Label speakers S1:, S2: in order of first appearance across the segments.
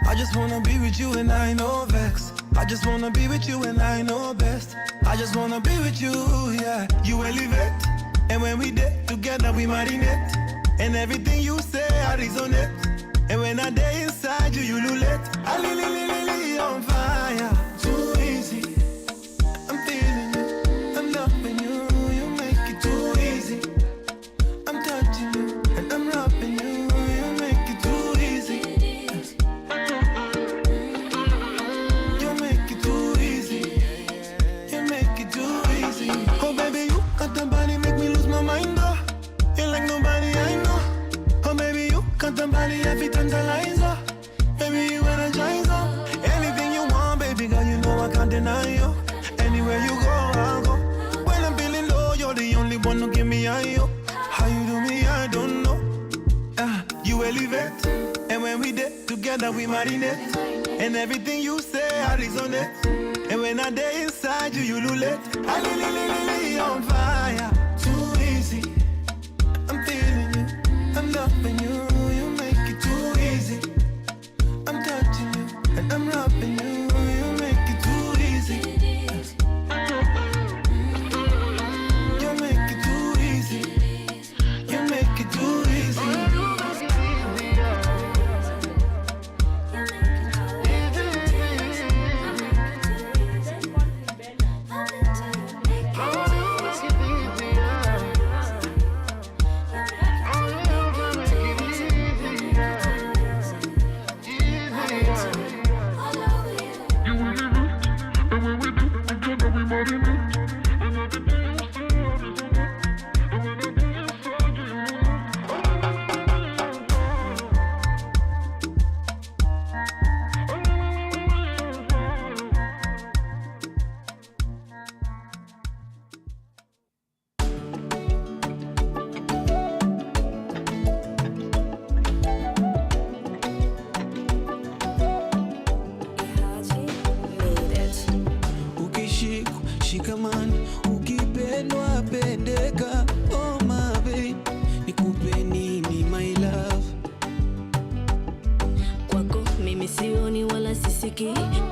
S1: I just wanna be with you and I know vex. I just wanna be with you and I know best. I just wanna be with you, yeah. You elevate, and when we did together we marinate. And everything you say I resonate. And when I day inside you, you lulate. I li on fire, too easy. I'm feeling you, I'm loving you. You make it too easy. I'm touching you and I'm rubbing you. You make it too easy. You make it too easy. You make it too easy. Oh baby, you got the body, make me lose my mind. Oh, you're like nobody I know. Oh baby, you got the body, every tantalizer. Baby, you energize up. Anything you want, baby girl, you know I can't deny you. Anywhere you go, I'll go. When I'm feeling low, you're the only one who give me high. How you do me, I don't know. You elevate, and when we did together, we marinate. And everything you say, I resonate. And when I day inside you, you lulate. I li on fire, too easy. I'm feeling you, I'm loving you. You make it too easy. I'm touching you, and I'm rubbing you. You make it too easy. You make it too easy. You make it too easy.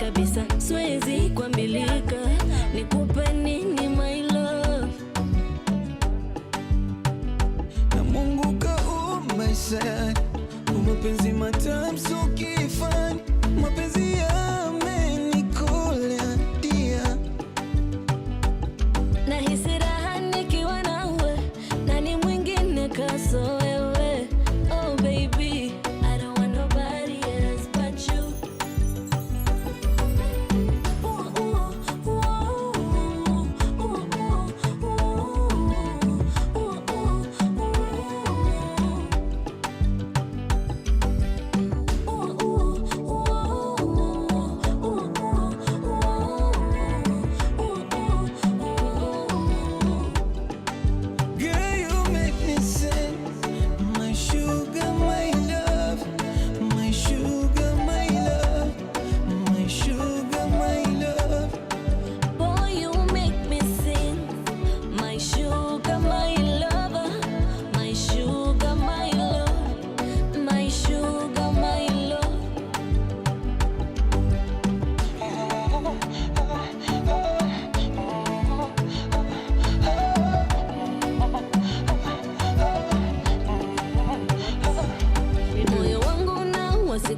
S2: Kabisa siwezi kuambilika, nikupe nini my love.
S1: Na Mungu kaumba sana, mapenzi matamu so kifani, mapenzi yamenikola dia.
S2: Nahisi raha nikiwa nawe, nani mwingine kaso wewe. Oh baby, I don't want nobody else but you.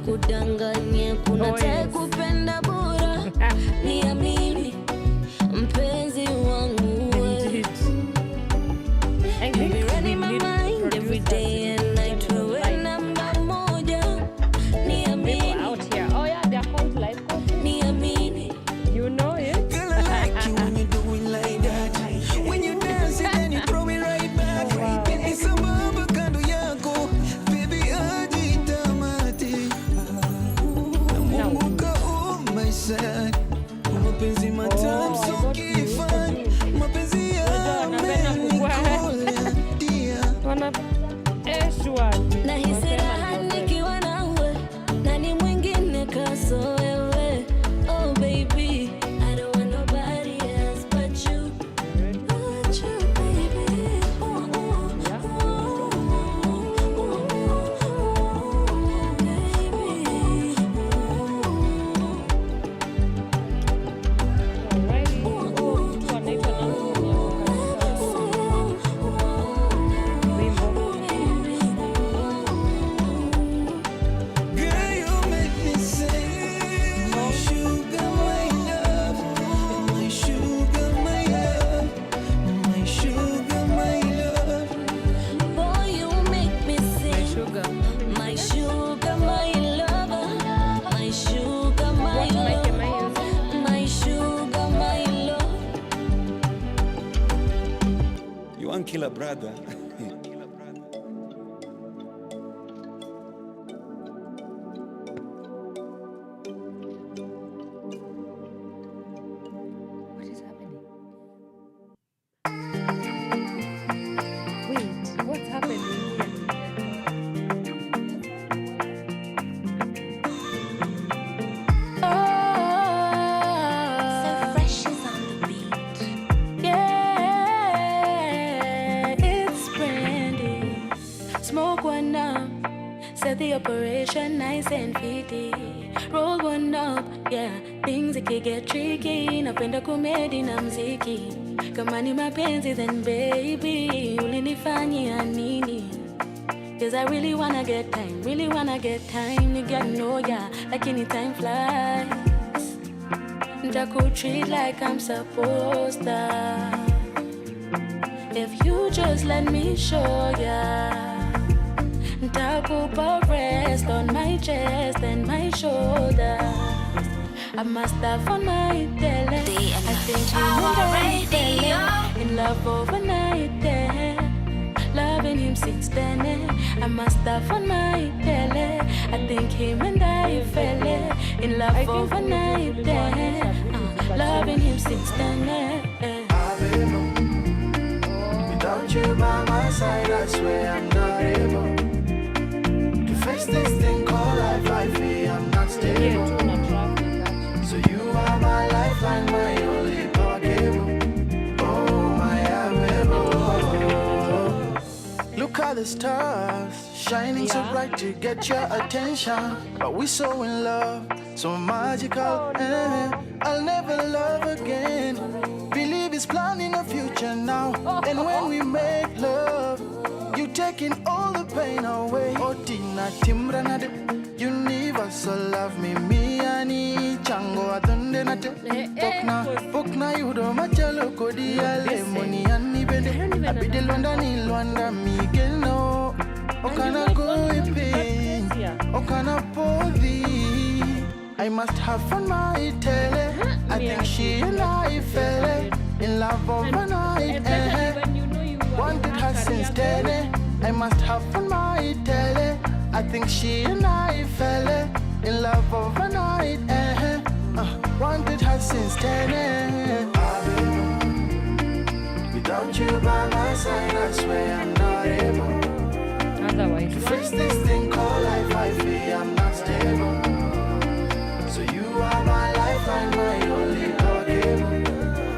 S2: Kudanganya kuna kupenda bora. Niamini mpenzi wangu wewe. You be running my mind every day and night. Wewe namba moja. Niamini.
S3: Oh yeah, they are called life coaches.
S2: Niamini.
S3: You know it.
S1: Girl, I like you when you do it like that. When you dance it and you throw it right back. It's a baba kando yako. Baby, ajitamati. Mapenzi matamu so kifani, mapenzi yamenikola dia.
S2: Nahisi raha nikiwa nawe, nani mwingine kaso wewe. Oh baby, I don't want nobody else but you. But you baby. Baby.
S4: killer brother.
S3: What is happening? Wait, what's happening here?
S2: So fresh is on the beat. Yeah, it's brandy. Smoke one up, set the operation nice and fitty. Roll one up, yeah, things it can get tricky. Napenda kumedi na mziki. Kama ni mapenzi then baby, ulinifanyia nini? Cause I really wanna get time, you gotta know ya, like any time flies. Ntaku treat like I'm supposed to. If you just let me show ya, Ntaku rest on my chest and my shoulders. I must have on my tele. I think you know in love overnight, yeah. Loving him since then, I must have on my tele. I think him and I fell in love overnight, yeah. Loving him since then,
S1: Without you by my side, I swear I'm not able to face this thing called life. I feel I'm not stable. So you are my lifeline, my only power cable. Oh my amiable. Look at the stars shining so bright to get your attention. But we so in love, so magical. I'll never love again. Believe it's planning a future now. And when we make love, you taking all the pain away. Oh Tina Timranade, universal love me ani chango atunde nate. Pokna yudo machalo kodi ale moni ani bende. Abide Luanda ni Luanda migeno. Okana go pain, okana podi. I must have fun my tele. I think she and I fell in love overnight. Wanted her since then. I must have fun my tele. I think she and I fell in love overnight. Wanted her since then. Without you by my side, I swear I'm not able
S3: Otherwise,
S1: to face this thing called life. I feel I'm not stable. So you are my lifeline, my only power cable.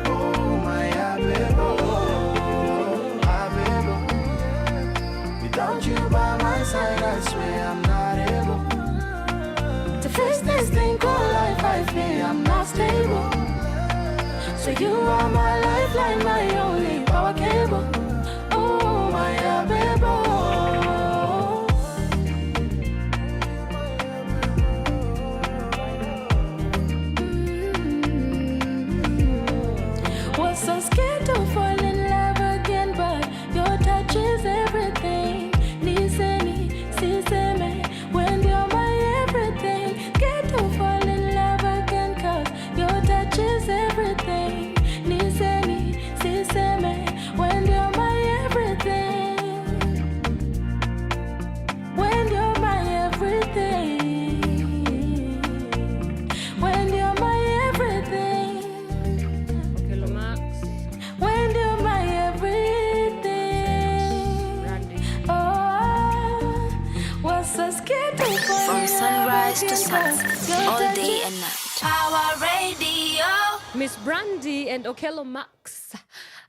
S1: Oh my Abebo. Without you by my side, I swear I'm not able to face this thing called life. I feel I'm not stable. So you are my lifeline, my only power cable. Oh my Abebo.
S2: Was so scared to fall in love again, but your touch is everything. Niseni, siseme, when you're my everything. Scared to fall in love again, cause your touch is everything. Niseni, siseme, when you're my everything. When you're my everything. When you're my everything.
S3: Hello, Max.
S2: When you're my everything.
S3: Randy.
S2: Oh, was so scared to fall
S5: From
S2: in
S5: sunrise
S2: love
S5: to
S2: again,
S5: sunset,
S2: but your
S5: all
S2: touch
S5: day
S2: is
S5: and night. Power Radio.
S3: Miss Brandy and Okello Max.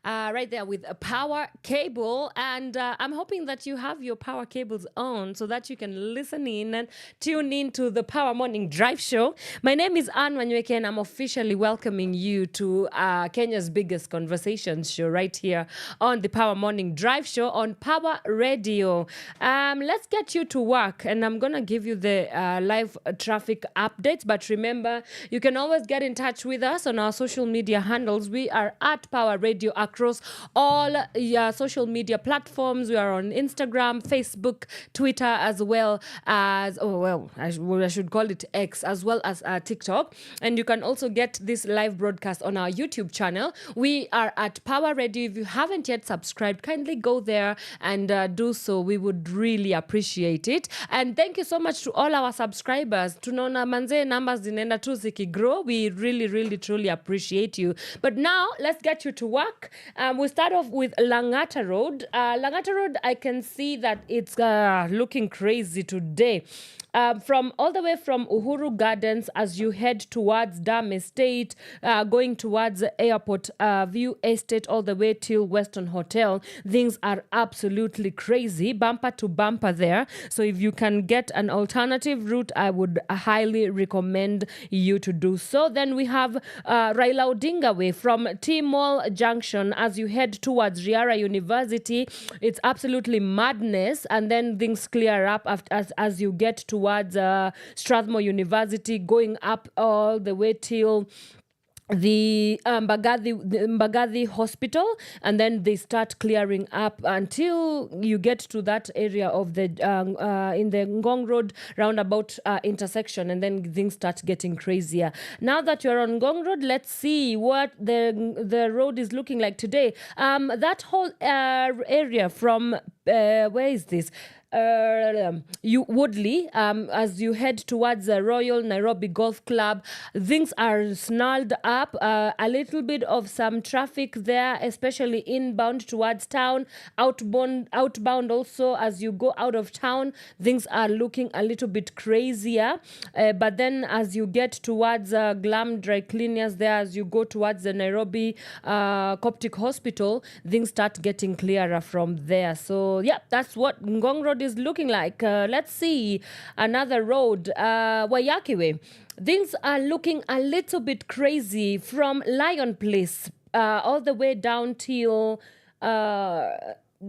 S3: Right there with a power cable, and I'm hoping that you have your power cables on so that you can listen in and tune in to the Power Morning Drive Show. My name is Wanyoike, and I'm officially welcoming you to Kenya's biggest conversation show right here on the Power Morning Drive Show on Power Radio. Let's get you to work, and I'm gonna give you the live traffic updates. But remember, you can always get in touch with us on our social media handles. We are at Power Radio across all social media platforms. We are on Instagram, Facebook, Twitter, as well as, I should call it X, as well as TikTok. And you can also get this live broadcast on our YouTube channel. We are at Pawa Radio. If you haven't yet subscribed, kindly go there and do so. We would really appreciate it. And thank you so much to all our subscribers. Tunaona manze numbers zinaenda tu zikigrow. We really, really, truly appreciate you. But now let's get you to work. We start off with Langata Road. Langata Road, I can see that it's looking crazy today. From all the way from Uhuru Gardens as you head towards Dam Estate, going towards Airport View Estate, all the way till Western Hotel. Things are absolutely crazy, bumper to bumper there. So if you can get an alternative route, I would highly recommend you to do so. Then we have Raila Odinga Way from T-Mall Junction as you head towards Riara University. It's absolutely madness, and then things clear up as you get towards Strathmore University, going up all the way till the Mbagathi Hospital, and then they start clearing up until you get to that area of the in the Ngong Road roundabout intersection, and then things start getting crazier. Now that you're on Ngong Road, let's see what the road is looking like today. That whole area from where is this? Woodley, as you head towards the Royal Nairobi Golf Club, things are snarled up. A little bit of some traffic there, especially inbound towards town. Outbound also, as you go out of town, things are looking a little bit crazier. But then as you get towards Glam Dry Cleaners there, as you go towards the Nairobi Coptic Hospital, things start getting clearer from there. So yeah, that's what Ngong Road is looking like. Let's see another road, Wanyoike Way. Things are looking a little bit crazy from Lion Place all the way down till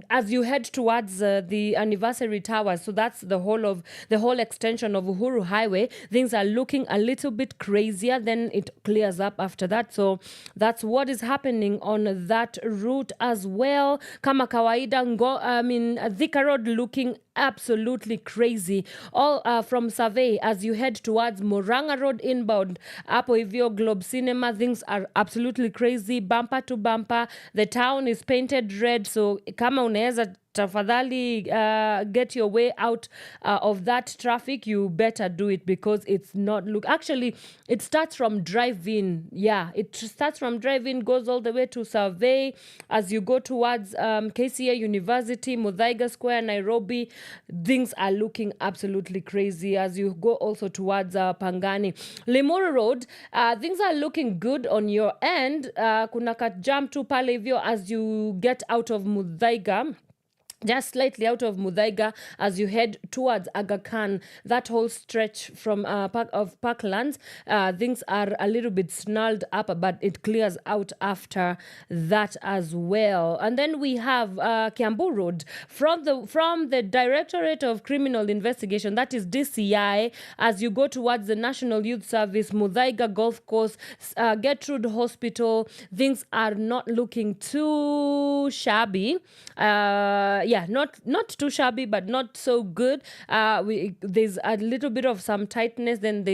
S3: as you head towards the anniversary towers. So that's the whole extension of Uhuru Highway. Things are looking a little bit crazier, then it clears up after that. So that's what is happening on that route as well. Kama kawaida, Thika Road looking absolutely crazy. All from Survey as you head towards Murang'a Road inbound. Hapo hivyo Globe Cinema, things are absolutely crazy, bumper to bumper. The town is painted red, so kama unaweza tafadhali get your way out of that traffic, you better do it, because it's not actually it starts from drive-in. It starts from drive-in, goes all the way to Survey as you go towards KCA University, Muthaiga Square, Nairobi. Things are looking absolutely crazy as you go also towards Pangani. Limuru Road, things are looking good on your end. Kuna ka jam tu pale hivyo as you get out of Muthaiga, just slightly out of Muthaiga as you head towards Aga Khan. That whole stretch from Parklands, things are a little bit snarled up, but it clears out after that as well. And then we have Kiambu Road from the Directorate of Criminal Investigation, that is DCI, as you go towards the National Youth Service, Muthaiga Golf Course, Gertrude Hospital. Things are not looking too shabby. Not too shabby, but not so good. There's a little bit of some tightness. Then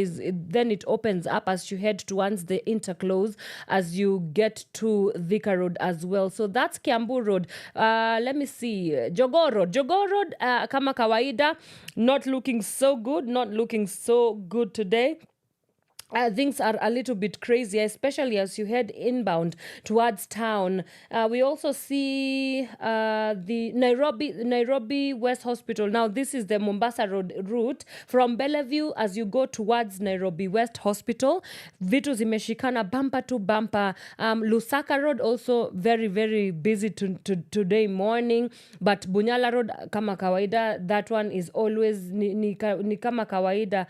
S3: it opens up as you head towards the interclose as you get to Thika Road as well. So that's Kiambu Road. Let me see. Jogoo Road, kama kawaida, not looking so good today. Things are a little bit crazy, especially as you head inbound towards town. We also see the Nairobi West Hospital. Now, this is the Mombasa Road route from Bellevue as you go towards Nairobi West Hospital. Vitu zimeshikana bumper to bumper. Lusaka Road also very, very busy today morning. But Bunyala Road, kama kawaida, that one is always ni kama kawaida.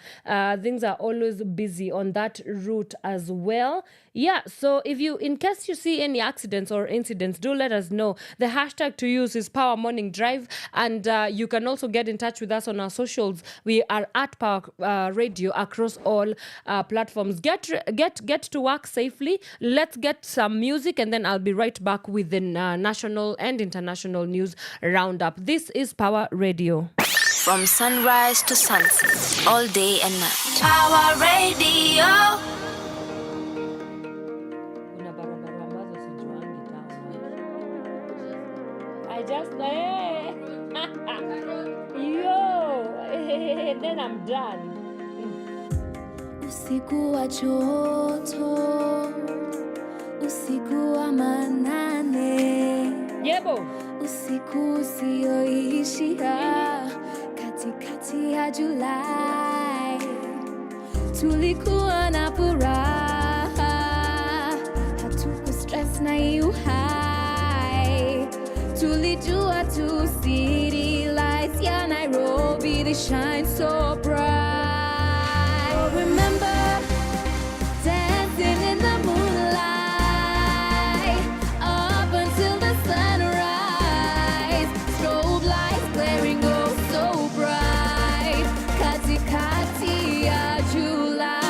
S3: Things are always busy on on that route as well. Yeah, so in case you see any accidents or incidents, do let us know. The hashtag to use is Power Morning Drive, and you can also get in touch with us on our socials. We are at Power Radio across all platforms. Get to work safely. Let's get some music, and then I'll be right back with the national and international news roundup. This is Power Radio.
S5: From sunrise to sunset, all day and night. Power Radio.
S3: Kuna barabara ambazo sijuangi town. I just yo, then I'm done.
S2: Usiku wa joto, usiku wa manane,
S3: Yebo.
S2: usiku usioishia, katikati ya Julai, tulikuwa na furaha, hatuku stress na uhai, tulijua tu city lights ya Nairobi, they shine so bright. Oh, remember dancing in the moonlight up until the sunrise, strobe lights glaring oh so bright, katikati ya July,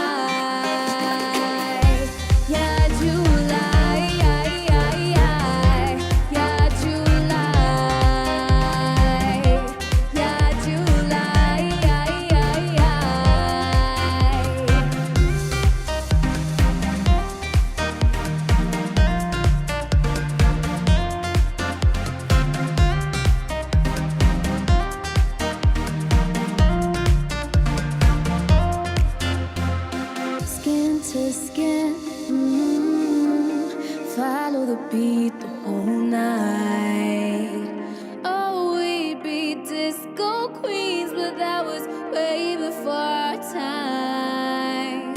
S2: ya July, ya July, ya July. Skin to skin, follow the beat the whole night. Oh, we'd be disco queens, but that was way before our time.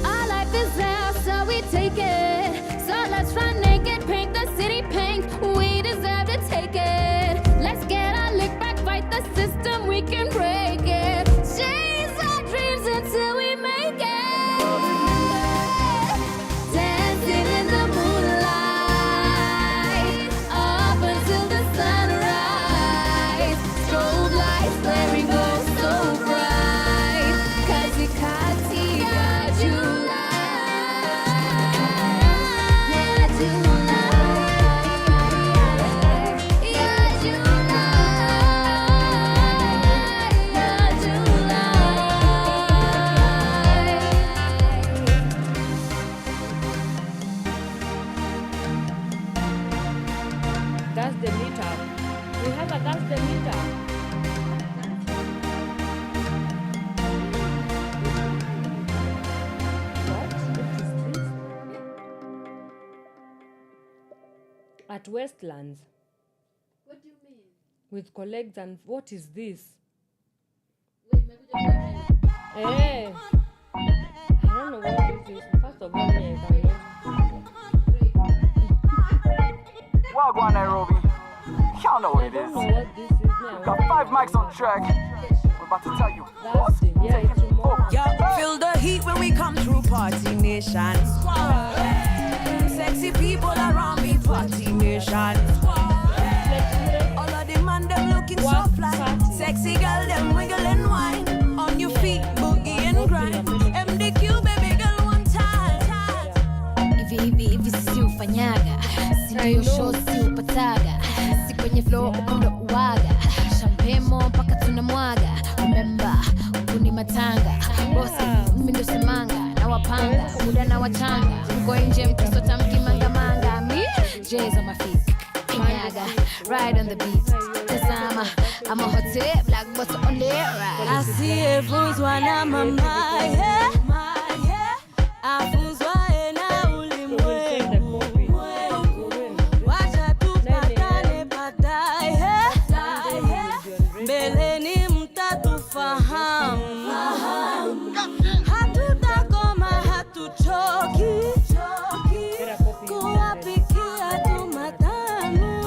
S2: Our life is ours, so we take it. So let's run naked, paint the city pink. We deserve to take it. Let's get our lick back, fight the system, we can break it. Chase our dreams until we make it. Dancing in the moonlight up until the sunrise, strobe lights glaring oh so bright, katikati ya July, ya July, ya
S3: That's the meter. We have a that's the meter. What is this? At Westlands.
S4: What do you mean?
S3: With colleagues, and what is this?
S4: Wait, maybe
S3: Hey, I don't know what this is. First of all, me, I can know.
S6: Wagwan Nairobi. Y'all know what
S3: I
S6: it
S3: don't
S6: is.
S3: know what this is now.
S6: Got 5 mics on track. We're about to tell you.
S3: That's it. Yeah, it's tomorrow.
S7: Yeah, feel the heat when we come through Party Nation. Sexy people around me, Party Nation. All of them and them looking so fly. Sexy girl, them wiggle and wine. On your feet, boogie and grind. MDQ, baby girl, one time.
S4: hivi si ufanyaga, si ndio show si upataga, si kwenye flow ukondo uwaga, champemo mpaka tunamwaga. Remember kuni matanga bosi, mimi ndo semanga na wapanga muda na wachanga, mko nje mkisota mkimanga manga. Me J's on my feet, kinyaga ride on the beat. Tazama I'm a hot tip black butter on the ride.
S7: I see everyone's one on my mind. Afunzwa na ulimwengu, wacha tupatane baadaye, mbeleni mtatufahamu. Hatutakoma hatuchoki, kuwapikia tu matamu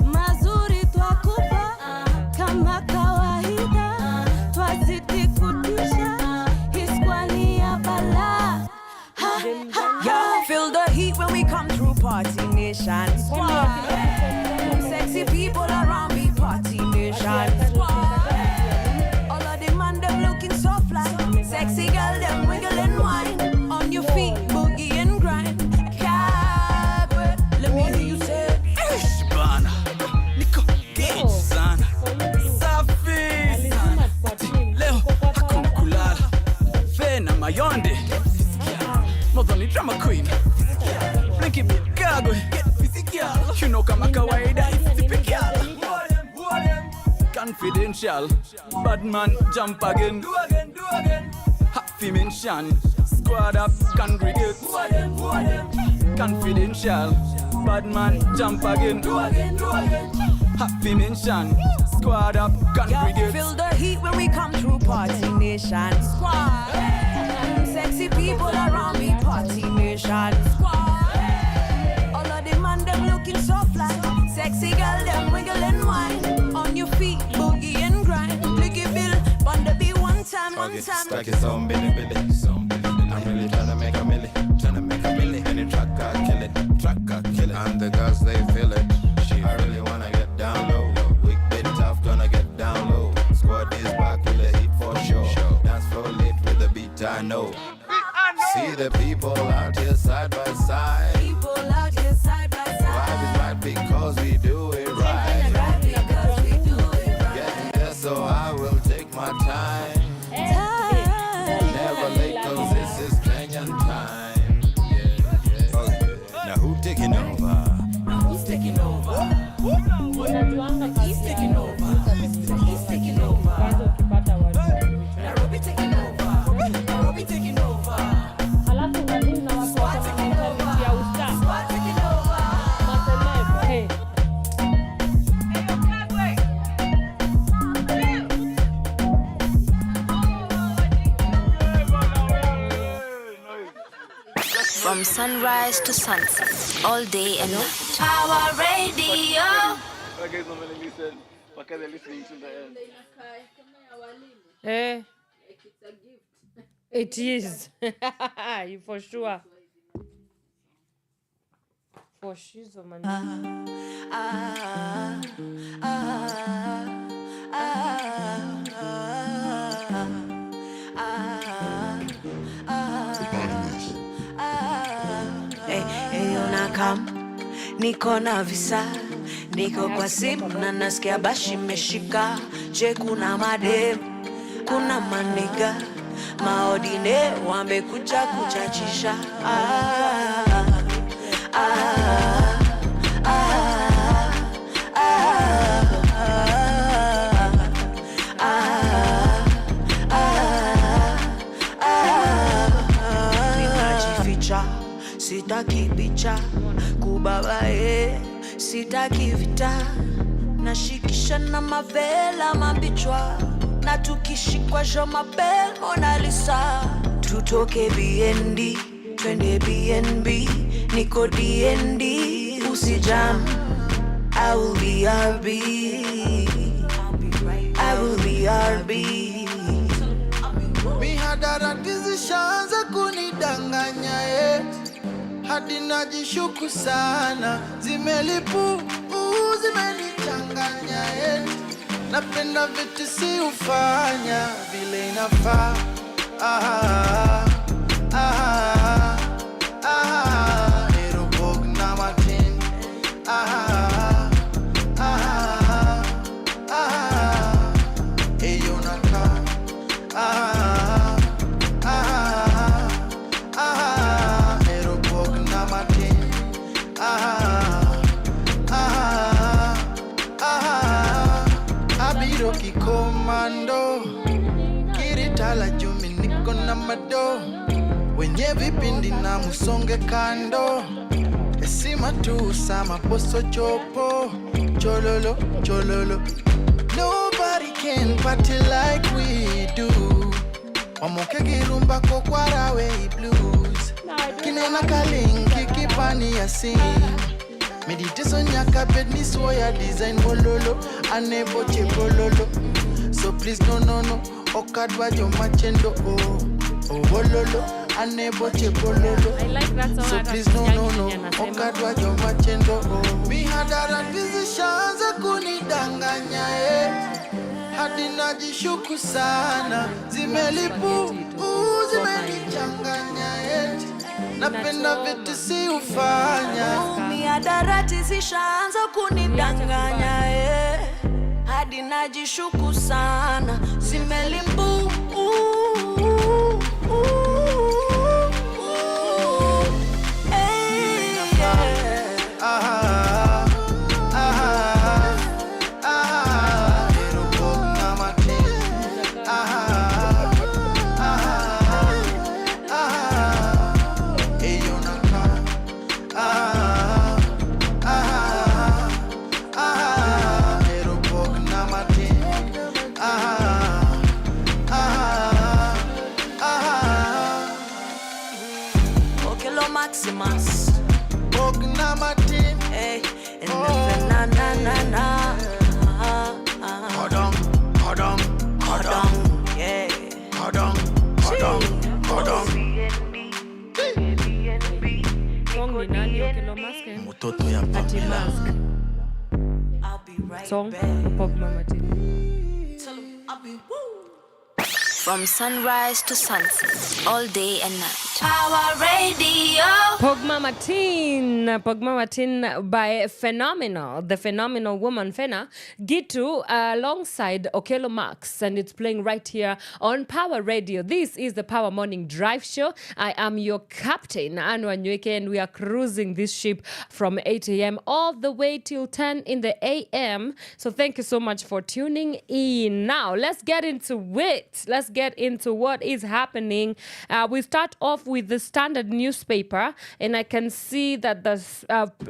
S7: mazuri twakupa kama kawaida, twazidi kutisha nation. Squad. Sexy people around me, party nation. Squad. All of them man them looking so fly. Sexy girl them wiggle and wine. On your feet, boogie and grind. Let me hear you say.
S8: Ishbana, Nico Gage sana. Safi. Leo hakuna kulala. Fena mayonde. Modhoni drama queen. Blinky bit gago. You know kama kawaida isipikiala. Confidential. Bad man jump again. Do again. Happy mention. Squad up, congregate. Confidential. Bad man jump again. Do again. Happy mention. Squad up, congregate.
S7: Yeah, feel the heat when we come through, party nation. Squad. Sexy people around me, party nation. Squad. All of them man them looking so fly. Sexy girl them wiggle and wine. On your feet, boogie and grind. Blicky bill, on the beat one time.
S9: Stack it some billy. I'm really tryna make a milli. Any track I kill it. And the girls they feel it. I really wanna get down low. Weak bit tough, gonna get down low. Squad is back with a heat for sure. Dance floor lit with the beat I know. See the people out here side by side.
S7: People out here side by side.
S9: Vibe is right because we do it right. Getting there so I will take my time. Never late cause this is Kenyan time. Yeah. Okay. Now who taking over?
S7: Who's taking over? He's taking over. He's taking over. Nairobi taking over. Nairobi taking over. Squad taking over. Squad taking over.
S3: Hey.
S5: From sunrise to sunset, all day and night. Power Radio.
S6: Okay, so many listen. What are they listening to the end?
S3: It is. You for sure. For sure, man.
S7: Hey, unakam, niko na visa, niko kwa simu na nasikia bashi meshika. Je, kuna madem, kuna maniga, maodine wamekuja kuchachisha. Ninajificha, sitaki picha, kubabae, sitaki vita. Nashikisha na mavela mabichwa, na tukishikwa jo mabel Mona Lisa. Tutoke BND, twende BNB, niko DND, usijam. I will be RB, I will be RB.
S1: Mihadarati zishaanza kunidanganya hadi najishuku sana. Zimelipu, zimenichanganya napenda vitu si ufanya vile inafaa. Erobog na matin. Eyo naka. Erobog na matin. Abiro kikomando, kiritala jumi niko na mado. Wenye vipindi na musonge kando, esima tu sama poso chopo. Chololo, chololo. Nobody can party like we do. Wamoke girumba kokwarawe blues. Kinena kalingi kipani ya sing. Meditation yaka bed ni soya design bololo. Anebo che bololo. So please no. Okadwa jo machendo oh bololo. anebo chebololo.
S3: I like that song.
S1: So
S3: hata
S1: please no no no,
S3: sikiangi kenye anasema.
S1: okadwa jo machendo. Mihadarati zishaanza kunidanganya hadi najishuku sana, zimelipu zimenichanganya napenda vitu si ufanya.
S7: Mihadarati zishaanza kunidanganya hadi najishuku sana, zimelipu Maximus. Hey, and na na na na. Hold on, yeah. Hold on.
S3: Song ni nani? Okello Mask.
S1: Mtoto ya
S3: Ati Mask.
S7: I'll be right
S3: Song
S7: back.
S3: Pogma Martin.
S7: Tell 'em I'll be woo.
S5: From sunrise to sunset, all day and night. Power Radio.
S3: Pogma Martin by Phenomenal, the phenomenal woman Fena Gitu, alongside Okello Max, and it's playing right here on Power Radio. This is the Power Morning Drive Show. I am your captain, Wanyoike, and we are cruising this ship from 8 a.m. all the way till 10 in the a.m. So thank you so much for tuning in. Now, let's get into it. Let's get into what is happening. We start off with the Standard newspaper, and I can see that the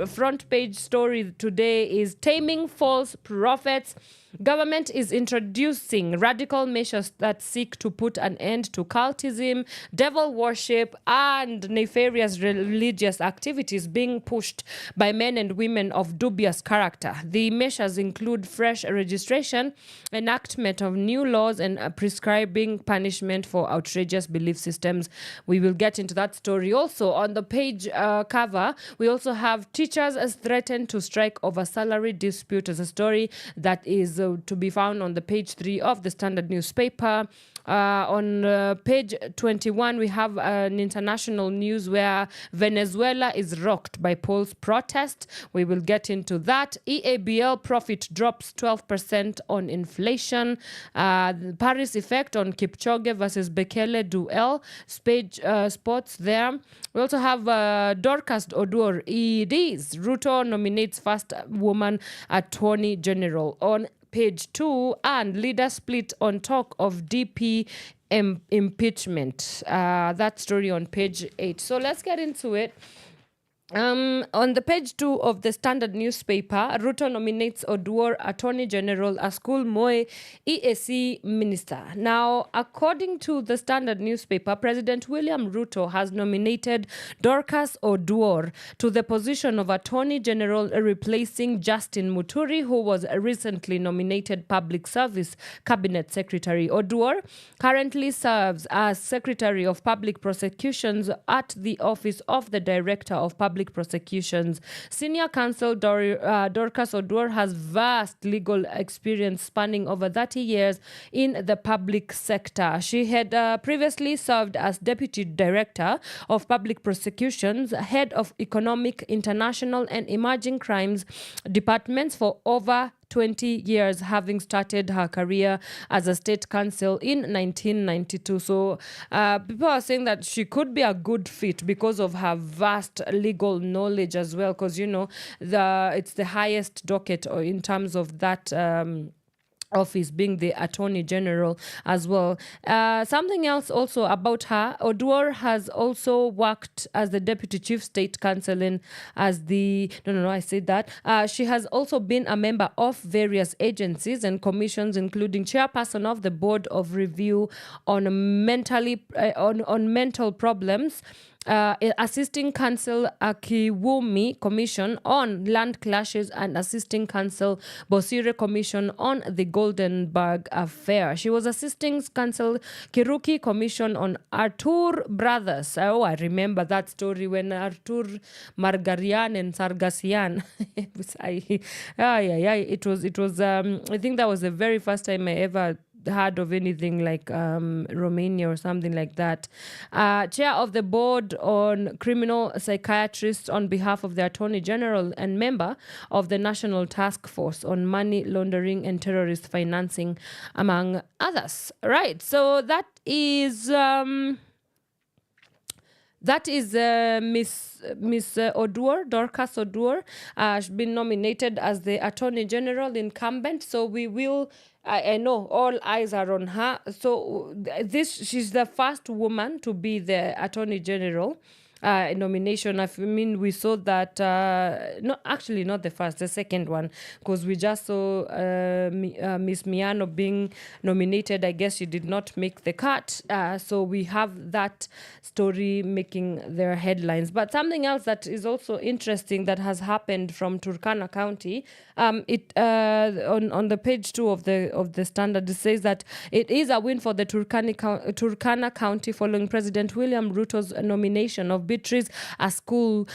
S3: front page story today is Taming False Prophets. Government is introducing radical measures that seek to put an end to cultism, devil worship, and nefarious religious activities being pushed by men and women of dubious character. The measures include fresh registration, enactment of new laws, and prescribing punishment for outrageous belief systems. We will get into that story. Also, on the page cover, we also have teachers as threatened to strike over salary dispute as a story that is to be found on the page 3 of the Standard newspaper. On page 21, we have an international news where Venezuela is rocked by polls protest. We will get into that. EABL profit drops 12% on inflation. The Paris effect on Kipchoge versus Bekele duel. Sports there. We also have Dorcas Oduor. It is Ruto nominates first woman attorney general on page 2, and leader split on talk of DP impeachment. That story on page 8. So let's get into it. On the page 2 of the Standard newspaper, Ruto nominates Oduor Attorney General Askul Moe EAC Minister. Now, according to the Standard newspaper, President William Ruto has nominated Dorcas Oduor to the position of Attorney General, replacing Justin Muturi, who was recently nominated Public Service Cabinet Secretary. Oduor currently serves as Secretary of Public Prosecutions at the Office of the Director of Public Prosecutions. Senior counsel Dorcas Oduor has vast legal experience spanning over 30 years in the public sector. She had previously served as Deputy Director of Public Prosecutions, Head of Economic, International and Emerging Crimes Departments for over 20 years, having started her career as a state counsel in 1992. So people are saying that she could be a good fit because of her vast legal knowledge as well, because, you know, it's the highest docket in terms of that office, being the Attorney General as well. Something else also about her, Oduor has also worked as the Deputy Chief State Counsel and as the, I said that. She has also been a member of various agencies and commissions, including chairperson of the Board of Review on mental problems, Assisting Counsel Akiwumi Commission on Land Clashes and Assisting Counsel Bosire Commission on the Goldenberg Affair. She was Assisting Counsel Kiruki Commission on Artur Brothers. Oh, I remember that story when Artur Margarian and Sargassian. It was. I think that was the very first time I ever heard of anything like Romania or something like that. Chair of the board on criminal psychiatrists on behalf of the Attorney General and member of the National Task Force on Money Laundering and Terrorist Financing, among others. Right, so that is Miss Odur, Dorcas Odur. She's been nominated as the Attorney General incumbent. So we will, I know all eyes are on her. So she's the first woman to be the Attorney General nomination. I mean, we saw that, no, actually not the first, the second one, because we just saw Miss Miano being nominated. I guess she did not make the cut. So we have that story making their headlines. But something else that is also interesting that has happened from Turkana County, on the page 2 of the Standard, it says that it is a win for the Turkana County following President William Ruto's nomination of Beatrice Askul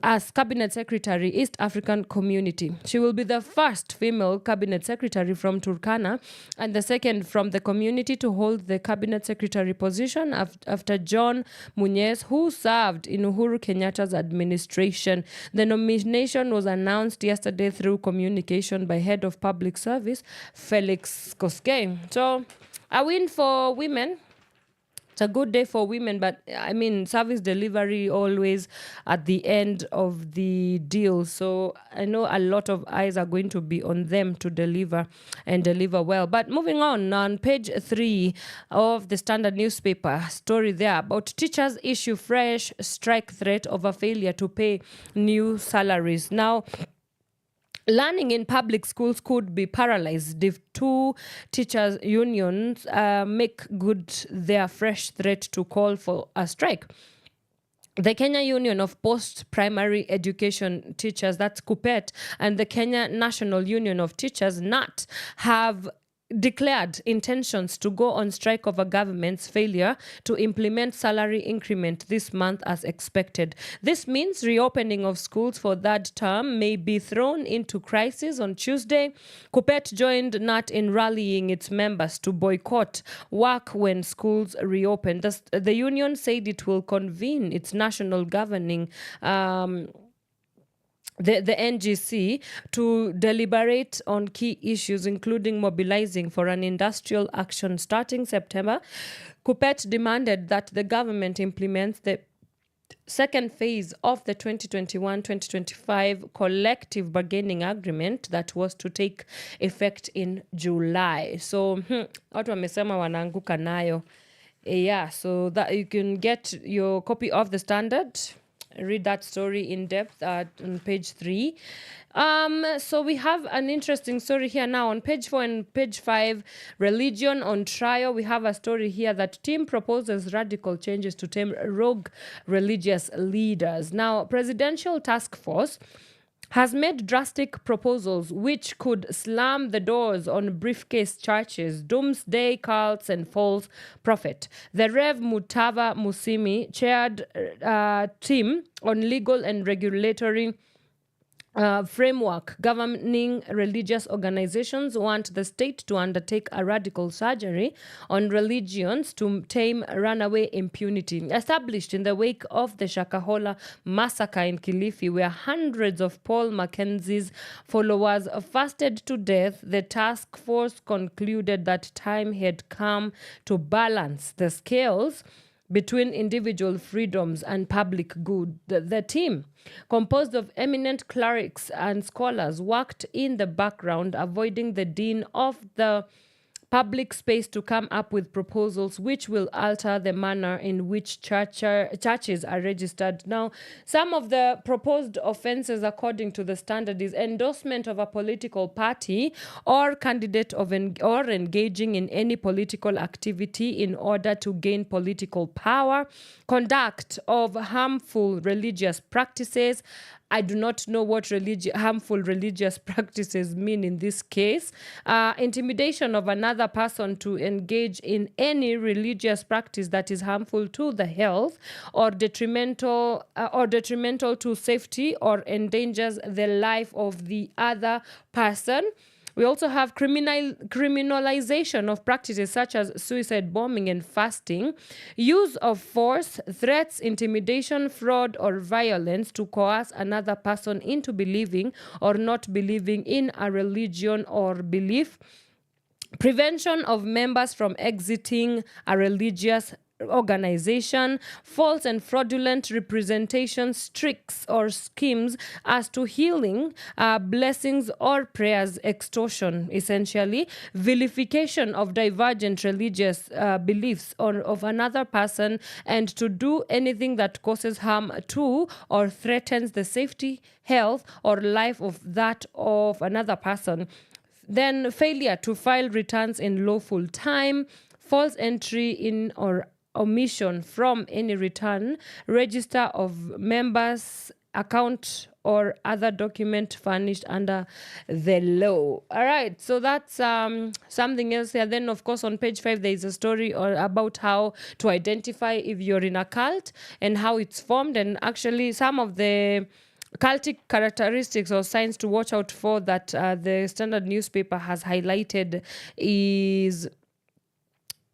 S3: as Cabinet Secretary, East African Community. She will be the first female Cabinet Secretary from Turkana and the second from the community to hold the Cabinet Secretary position after John Munez, who served in Uhuru Kenyatta's administration. The nomination was announced yesterday through communication by Head of Public Service, Felix Koskei. So, a win for women. It's a good day for women, but I mean, service delivery always at the end of the deal. So I know a lot of eyes are going to be on them to deliver and deliver well. But moving on page 3 of the Standard newspaper, story there about teachers issue fresh strike threat over failure to pay new salaries. Now, learning in public schools could be paralyzed if 2 teachers' unions make good their fresh threat to call for a strike. The Kenya Union of Post-Primary Education Teachers, that's KUPPET, and the Kenya National Union of Teachers, NAT, have declared intentions to go on strike over government's failure to implement salary increment this month as expected. This means reopening of schools for that term may be thrown into crisis on Tuesday. KUPPET joined NAT in rallying its members to boycott work when schools reopen. The union said it will convene its national governing the NGC to deliberate on key issues, including mobilizing for an industrial action starting September. KUPPET demanded that the government implements the second phase of the 2021-2025 collective bargaining agreement that was to take effect in July. So, watu wamesema wanaanguka nayo. Yeah, so that you can get your copy of the Standard. Read that story in depth on page 3. So we have an interesting story here now on page 4 and page 5. Religion on trial. We have a story here that team proposes radical changes to tame rogue religious leaders. Now, Presidential Task Force has made drastic proposals which could slam the doors on briefcase churches, doomsday cults, and false prophet. The Rev. Mutava Musimi chaired team on legal and regulatory framework governing religious organizations want the state to undertake a radical surgery on religions to tame runaway impunity. Established in the wake of the Shakahola massacre in Kilifi, where hundreds of Paul Mackenzie's followers fasted to death, the task force concluded that time had come to balance the scales between individual freedoms and public good. The team, composed of eminent clerics and scholars, worked in the background, avoiding the dean of the public space to come up with proposals which will alter the manner in which churches are registered. Now, some of the proposed offenses, according to the standard, is endorsement of a political party or candidate or engaging in any political activity in order to gain political power, conduct of harmful religious practices. I do not know what harmful religious practices mean in this case. Intimidation of another person to engage in any religious practice that is harmful to the health or detrimental to safety or endangers the life of the other person. We also have criminalization of practices such as suicide bombing and fasting, use of force, threats, intimidation, fraud, or violence to coerce another person into believing or not believing in a religion or belief, prevention of members from exiting a religious organization, false and fraudulent representations, tricks or schemes as to healing, blessings or prayers, extortion, essentially, vilification of divergent religious beliefs of another person, and to do anything that causes harm to or threatens the safety, health, or life of that of another person. Then failure to file returns in lawful time, false entry in or omission from any return, register of members, account, or other document furnished under the law. All right, so that's something else here. Then, of course, on page 5, there is a story about how to identify if you're in a cult and how it's formed, and actually some of the cultic characteristics or signs to watch out for that the Standard newspaper has highlighted is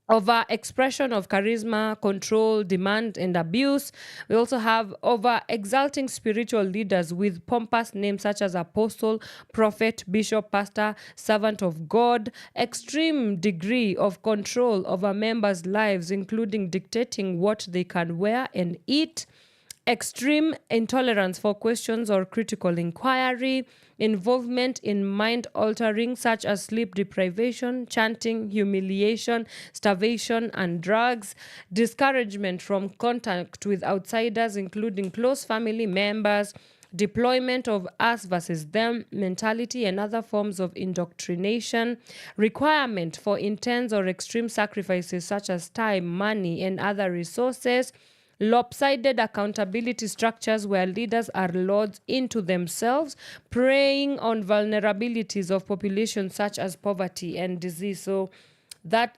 S3: over expression of charisma, control, demand, and abuse. We also have over exalting spiritual leaders with pompous names such as apostle, prophet, bishop, pastor, servant of God, extreme degree of control over members' lives, including dictating what they can wear and eat, extreme intolerance for questions or critical inquiry, involvement in mind-altering such as sleep deprivation, chanting, humiliation, starvation, and drugs, discouragement from contact with outsiders, including close family members, deployment of us versus them mentality and other forms of indoctrination, requirement for intense or extreme sacrifices such as time, money, and other resources, lopsided accountability structures where leaders are lords into themselves, preying on vulnerabilities of populations such as poverty and disease. So that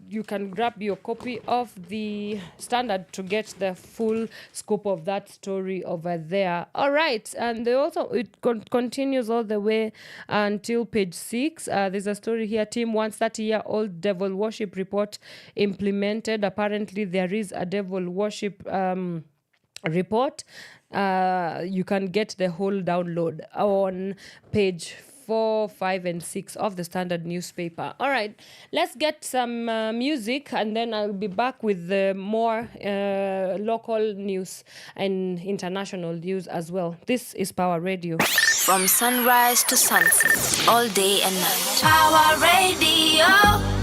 S3: you can grab your copy of the Standard to get the full scope of that story over there. All right, and they also it continues all the way until page 6. There's a story here. Team wants 30-year-old devil worship report implemented. Apparently, there is a devil worship report. You can get the whole download on page 4, 5, and 6 of the Standard newspaper. All right, let's get some music, and then I'll be back with the more local news and international news as well. This is Power Radio.
S5: From sunrise to sunset, all day and night. Power Radio.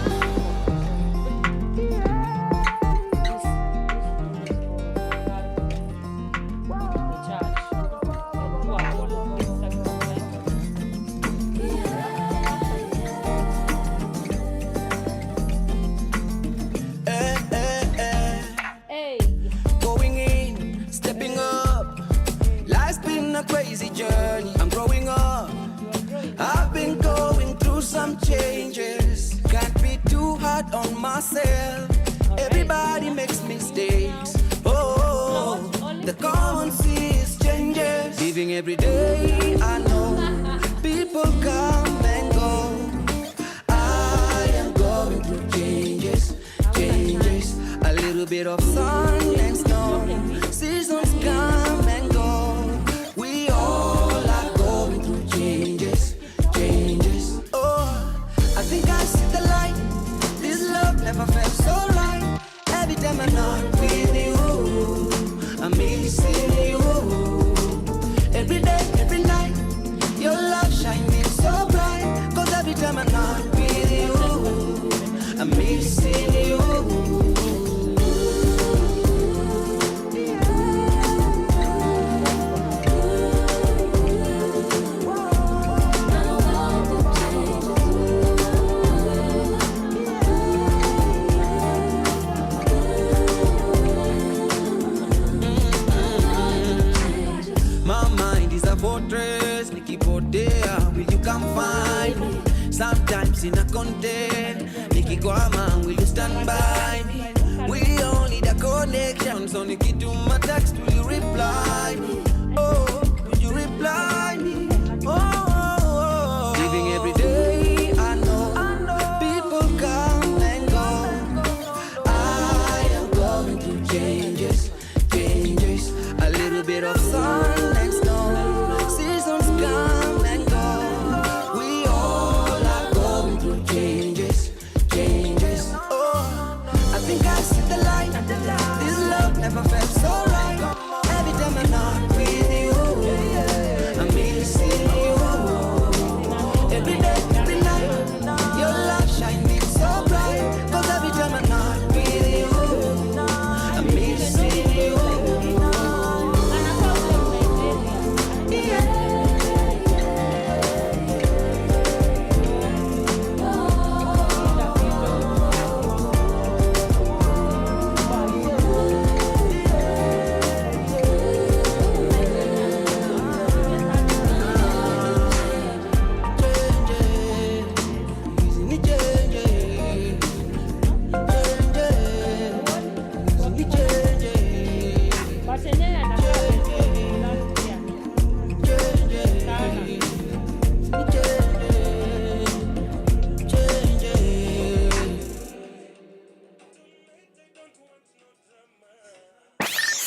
S1: A crazy journey, I'm growing up. I've been going through some changes. Can't be too hard on myself. Everybody makes mistakes. Oh, the currency is changes. Living every day, I know people come and go. I am going through changes, changes. A little bit of sun and snow. Seasons come and go. We all are going through changes, changes. Oh, I think I see the light. This love never felt so right. Every time I'm not with you, I'm missing you. Every day, every night, your love shining so bright. 'Cause every time I'm not with you,
S10: nikipotea, will you come find me? Sometimes in a content, nikikwama, will you stand by me? We all need a connection, so nikituma text, will you reply me? Oh, will you reply me? Oh, living every day, I know people come and go. I am going through changes, a little bit of sun and snow. Seasons come and go. We all are going through changes. Oh, I think I see the light. This love never felt so right. Every time I'm not with you, I'm missing you. Every day, every night, your love shining so bright. 'Cause every time I'm not with you, I'm missing you.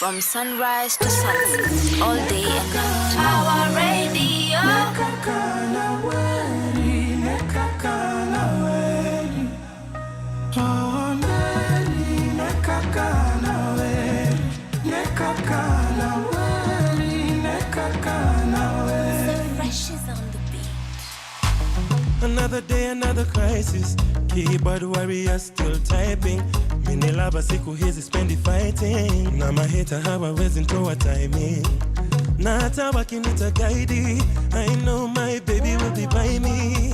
S5: From sunrise to sunset, all day and night. Power Radio.
S1: Another day, another crisis. Keyboard warrior still typing. Minilaba siku hizi spendi fighting. Na maheta hawawezi ntoa timing. Na hata wakinita guide, I know my baby will be by me.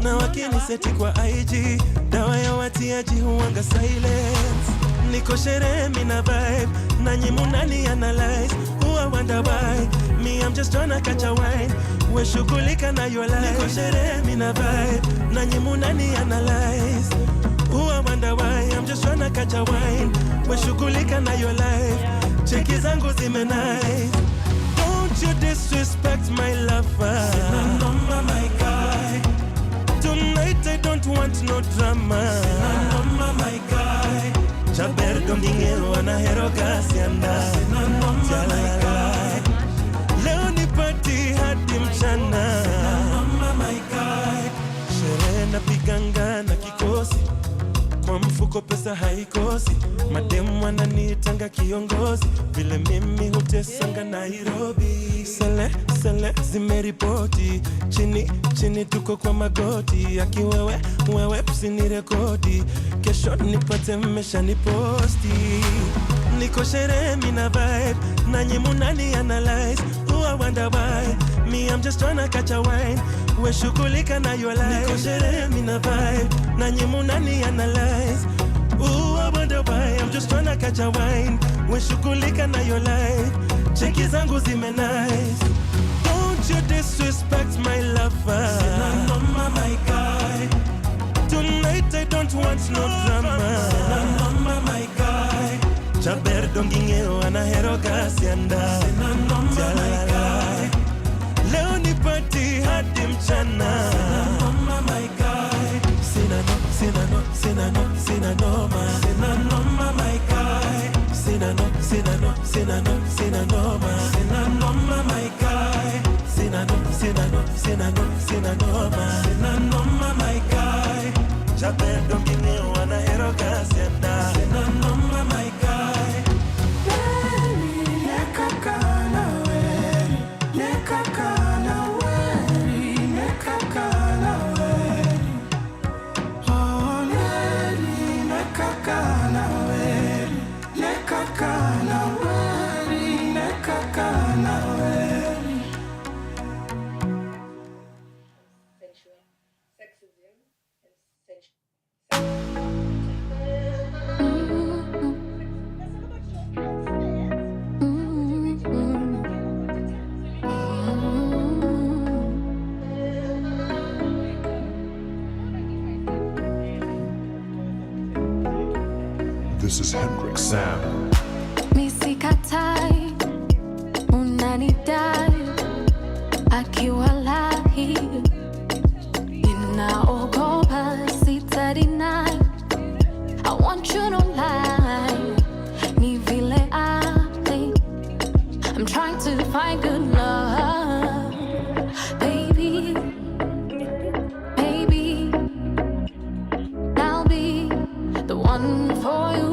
S1: Na wakiniseti kwa IG, dawa ya watiaji huwanga silence. Niko sherehe mina vibe, nanyi munani analyze. Who I wonder why, me I'm just tryna catch a wine. We shughulika na your life. Niko sherehe mina vibe, nanyi munani analyze. Who I wonder why, I'm just tryna catch a wine. We shughulika na your life. Cheki zangu zime nice. Don't you disrespect my lover. Sina number my guy. Tonight I don't want no drama. Sina number my guy. Chaber dongingero anahero kasianda. Sina number my guy. Leo ni party hadi mchana. Sina number my guy. Sherehe na piganga na kikosi. Kwa mfuko pesa haikosi. Mademu wananitanga kiongozi. Vile mimi hutesanga Nairobi. Sele zimeripoti. Chini tuko kwa magoti. Aki wewe usinirekodi. Kesho nipate mmesha niposti. Niko sherehe mina vibe. Nanyi munani analyze. Who I wonder why, me I'm just tryna catch a wine. We shughulika na your life. Niko sherehe mina vibe. Nanyi munani analyze. Ooh, I wonder why, I'm just tryna catch a wine. We shughulika na your life. Cheki zangu zime nice. Don't you disrespect my lover. Sina number my guy. Tonight I don't want no drama. Sina number my guy. Chaber dongingero anahero kasianda. Sina number my guy. Leo ni party hadi mchana. Sina number my guy. Sina noma. Sina noma my guy. Sina noma. Sina noma my guy. Sina noma my guy. Chaper dongingero anahero kasianda. Sina noma my guy. Nekakana weri.
S11: This is Hendrik Sam.
S2: Misikatai, unanidai, akiwalahi, ninaogopa sitadinai. I want you to lie, ni vile I. I'm trying to find good love, baby, baby. I'll be the one for you.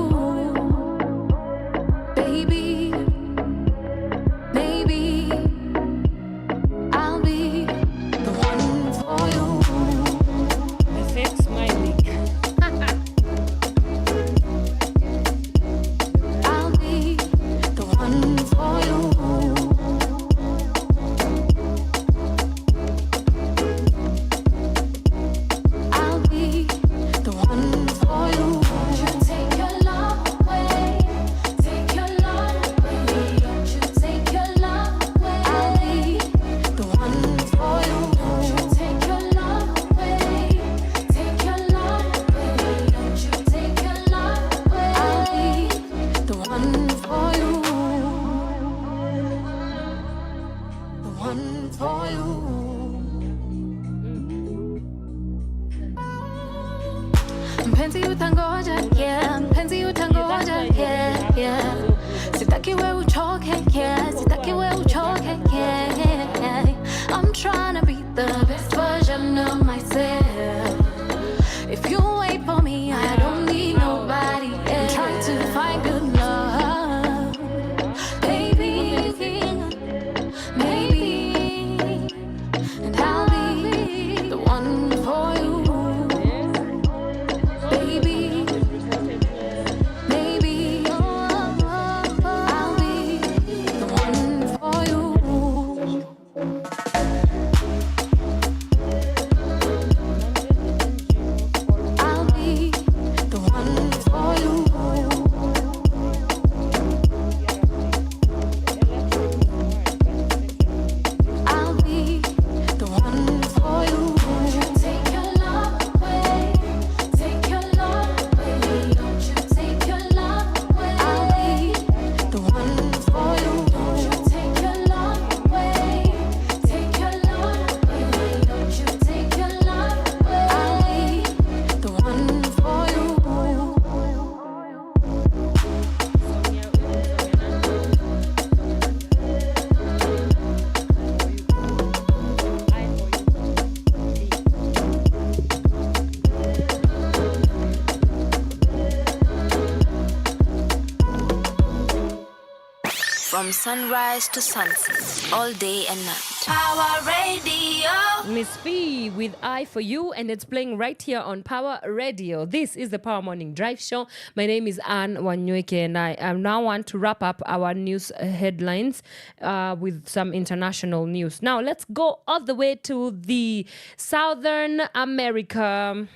S2: Mpenzi utangoja, yeah. Mpenzi utangoja, yeah, yeah. Sitaki we uchoke, yeah. Sitaki we uchoke, yeah. I'm trying to be the best version of myself. If you wait for me, I don't need nobody else. I'm trying to find good love, baby, maybe, and I'll be the one for you.
S5: From sunrise to sunset, all day and night. Power Radio.
S3: Miss Fee with I For You, and it's playing right here on Power Radio. This is the Power Morning Drive Show. My name is Wanyoike, and I now want to wrap up our news headlines with some international news. Now, let's go all the way to the South America.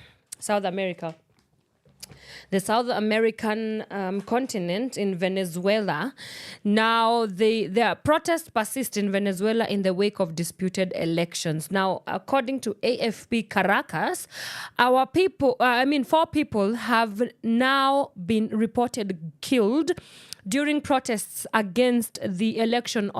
S3: The South American continent in Venezuela. Now, the protests persist in Venezuela in the wake of disputed elections. Now, according to AFP Caracas, 4 people have now been reported killed during protests against the election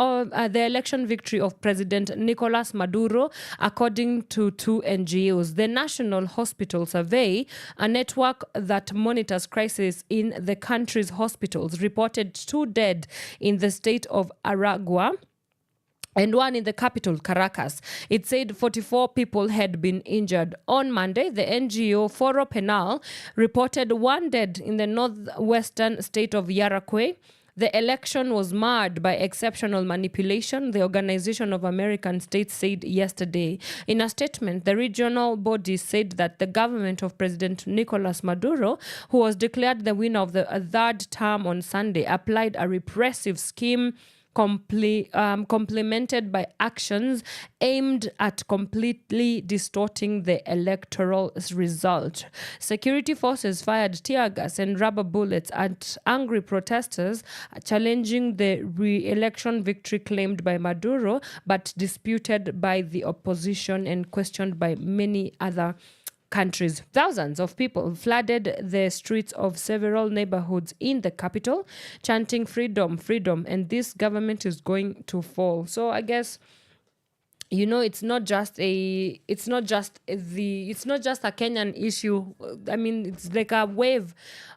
S3: victory of President Nicolas Maduro, according to 2 NGOs. The National Hospital Survey, a network that monitors crisis in the country's hospitals, reported 2 dead in the state of Aragua and 1 in the capital, Caracas. It said 44 people had been injured. On Monday, the NGO Foro Penal reported 1 dead in the northwestern state of Yaracuy. The election was marred by exceptional manipulation, the Organization of American States said yesterday. In a statement, the regional body said that the government of President Nicolas Maduro, who was declared the winner of the 3rd term on Sunday, applied a repressive scheme complemented by actions aimed at completely distorting the electoral result. Security forces fired tear gas and rubber bullets at angry protesters challenging the re-election victory claimed by Maduro, but disputed by the opposition and questioned by many other countries. Thousands of people flooded the streets of several neighborhoods in the capital, chanting freedom, freedom, and this government is going to fall. So I guess, you know, it's not just a Kenyan issue. I mean, it's like a wave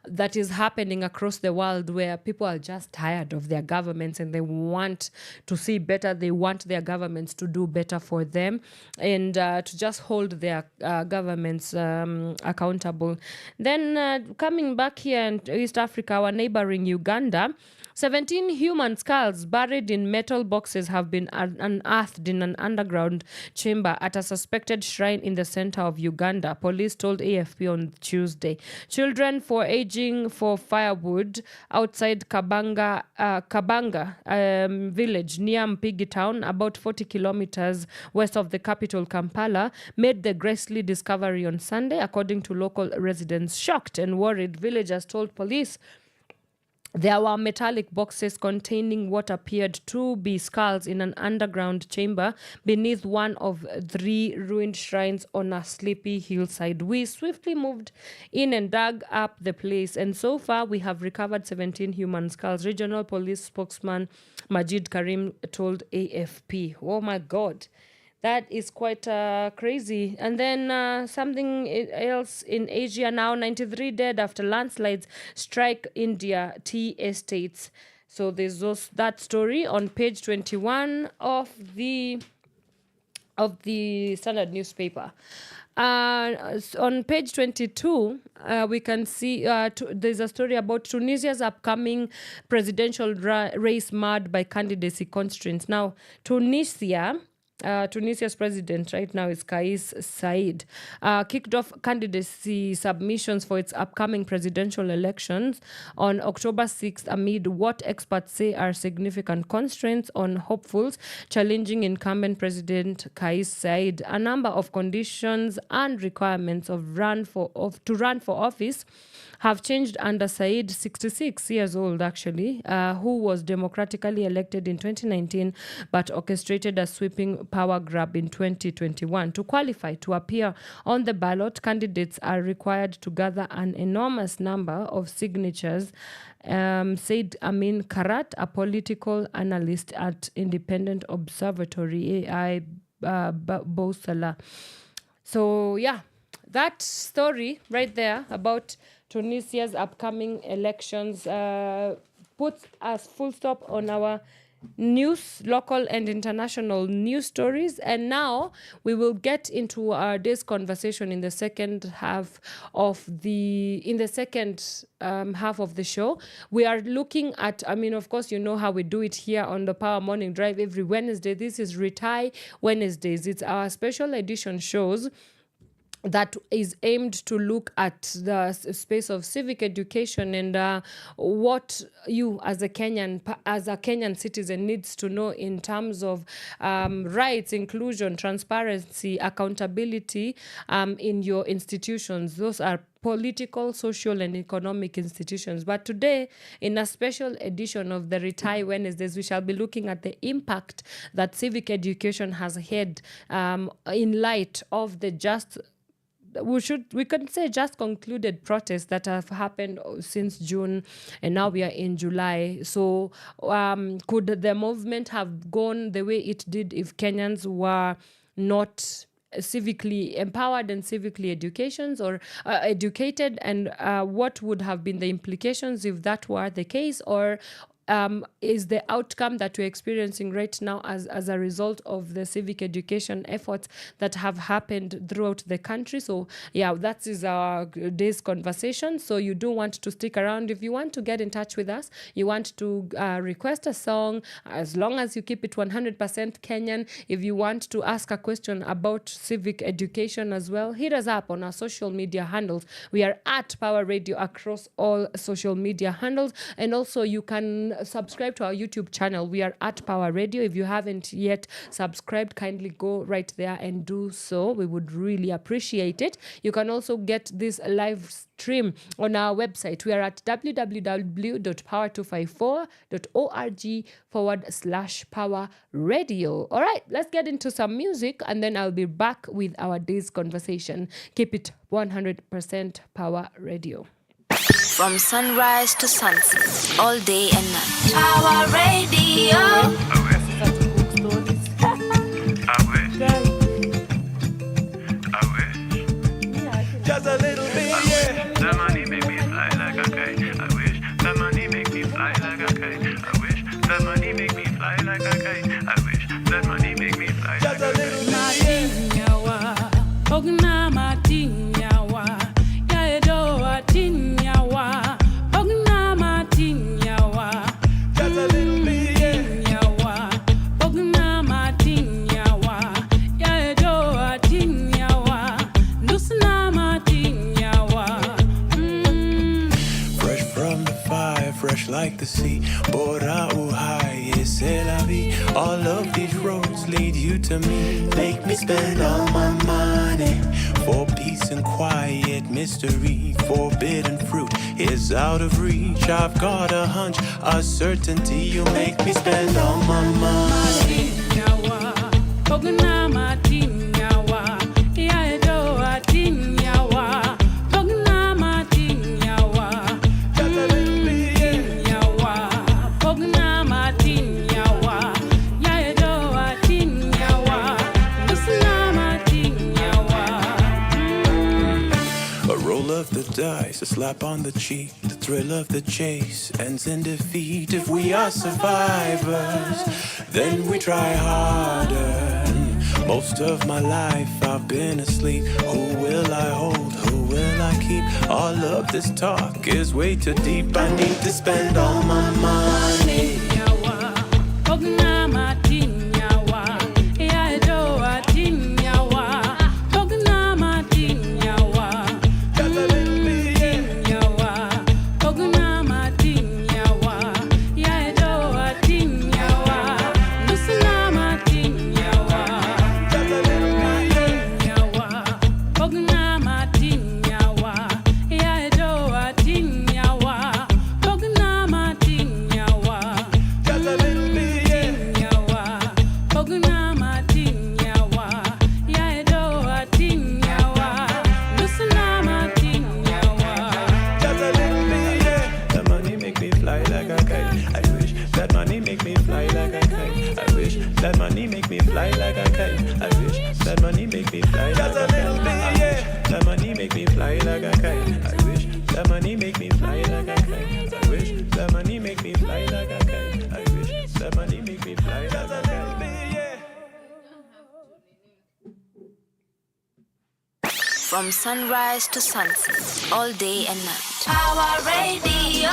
S3: that is happening across the world where people are just tired of their governments and they want to see better. They want their governments to do better for them and to just hold their governments accountable. Then coming back here in East Africa, our neighboring Uganda, 17 human skulls buried in metal boxes have been unearthed in an underground chamber at a suspected shrine in the center of Uganda, police told AFP on Tuesday. Children foraging for firewood outside Kabanga village near Mpigi town, about 40 kilometers west of the capital Kampala, made the grisly discovery on Sunday, according to local residents. Shocked and worried, villagers told police there were metallic boxes containing what appeared to be skulls in an underground chamber beneath one of 3 ruined shrines on a sleepy hillside. We swiftly moved in and dug up the place, and so far we have recovered 17 human skulls, regional police spokesman Majid Karim told AFP. Oh my God. That is quite crazy. And then something else in Asia now, 93 dead after landslides strike India tea estates. So there's that story on page 21 of the Standard newspaper. On page 22, we can see there's a story about Tunisia's upcoming presidential race marred by candidacy constraints. Now, Tunisia's president right now is Kais Saied, kicked off candidacy submissions for its upcoming presidential elections on October 6th amid what experts say are significant constraints on hopefuls challenging incumbent President Kais Saied. A number of conditions and requirements to run for office have changed under Said, 66 years old actually, who was democratically elected in 2019 but orchestrated a sweeping power grab in 2021. To qualify to appear on the ballot, candidates are required to gather an enormous number of signatures, said Amin Karat, a political analyst at Independent Observatory AI Bosala. So yeah, that story right there about Tunisia's upcoming elections puts us full stop on our news, local and international news stories. And now we will get into our day's conversation in the second half of the show. We are looking at, I mean, of course, you know how we do it here on the Power Morning Drive every Wednesday. This is Retire Wednesdays. It's our special edition shows that is aimed to look at the space of civic education and what you as a Kenyan citizen needs to know in terms of rights, inclusion, transparency, accountability in your institutions. Those are political, social, and economic institutions. But today, in a special edition of the Retire Wednesdays, we shall be looking at the impact that civic education has had in light of the just concluded protests that have happened since June, and now we are in July. So could the movement have gone the way it did if Kenyans were not civically empowered and civically educated, and what would have been the implications if that were the case? Or is the outcome that we're experiencing right now as a result of the civic education efforts that have happened throughout the country? So yeah, that is our day's conversation. So you do want to stick around. If you want to get in touch with us, you want to request a song, as long as you keep it 100% Kenyan. If you want to ask a question about civic education as well, hit us up on our social media handles. We are at Power Radio across all social media handles, and also you can subscribe to our YouTube channel. We are at Power Radio. If you haven't yet subscribed, kindly go right there and do so. We would really appreciate it. You can also get this live stream on our website. We are at www.power254.org/Power Radio. All right, let's get into some music and then I'll be back with our day's conversation. Keep it 100% Power Radio.
S5: From sunrise to sunset, all day and night. Power Radio.
S1: Just a little bit, yeah.
S11: The money make me fly like a kite. I wish the money make me fly like a kite. I wish the money make me fly like a kite. I wish the money make me fly like a kite. Just a little bit, yeah.
S1: Like the sea, Bora Uhai, c'est la vie. All of these roads lead you to me. Make me spend all my money for peace and quiet mystery. Forbidden fruit is out of reach. I've got a hunch, a certainty. You make me spend all my money. Dice, a slap on the cheek, the thrill of the chase ends in defeat. If we are survivors, then we try harder. Most of my life I've been asleep. Who will I hold? Who will I keep? All of this talk is way too deep. I need to spend all my money.
S5: From sunrise to sunset, all day and night. Power Radio.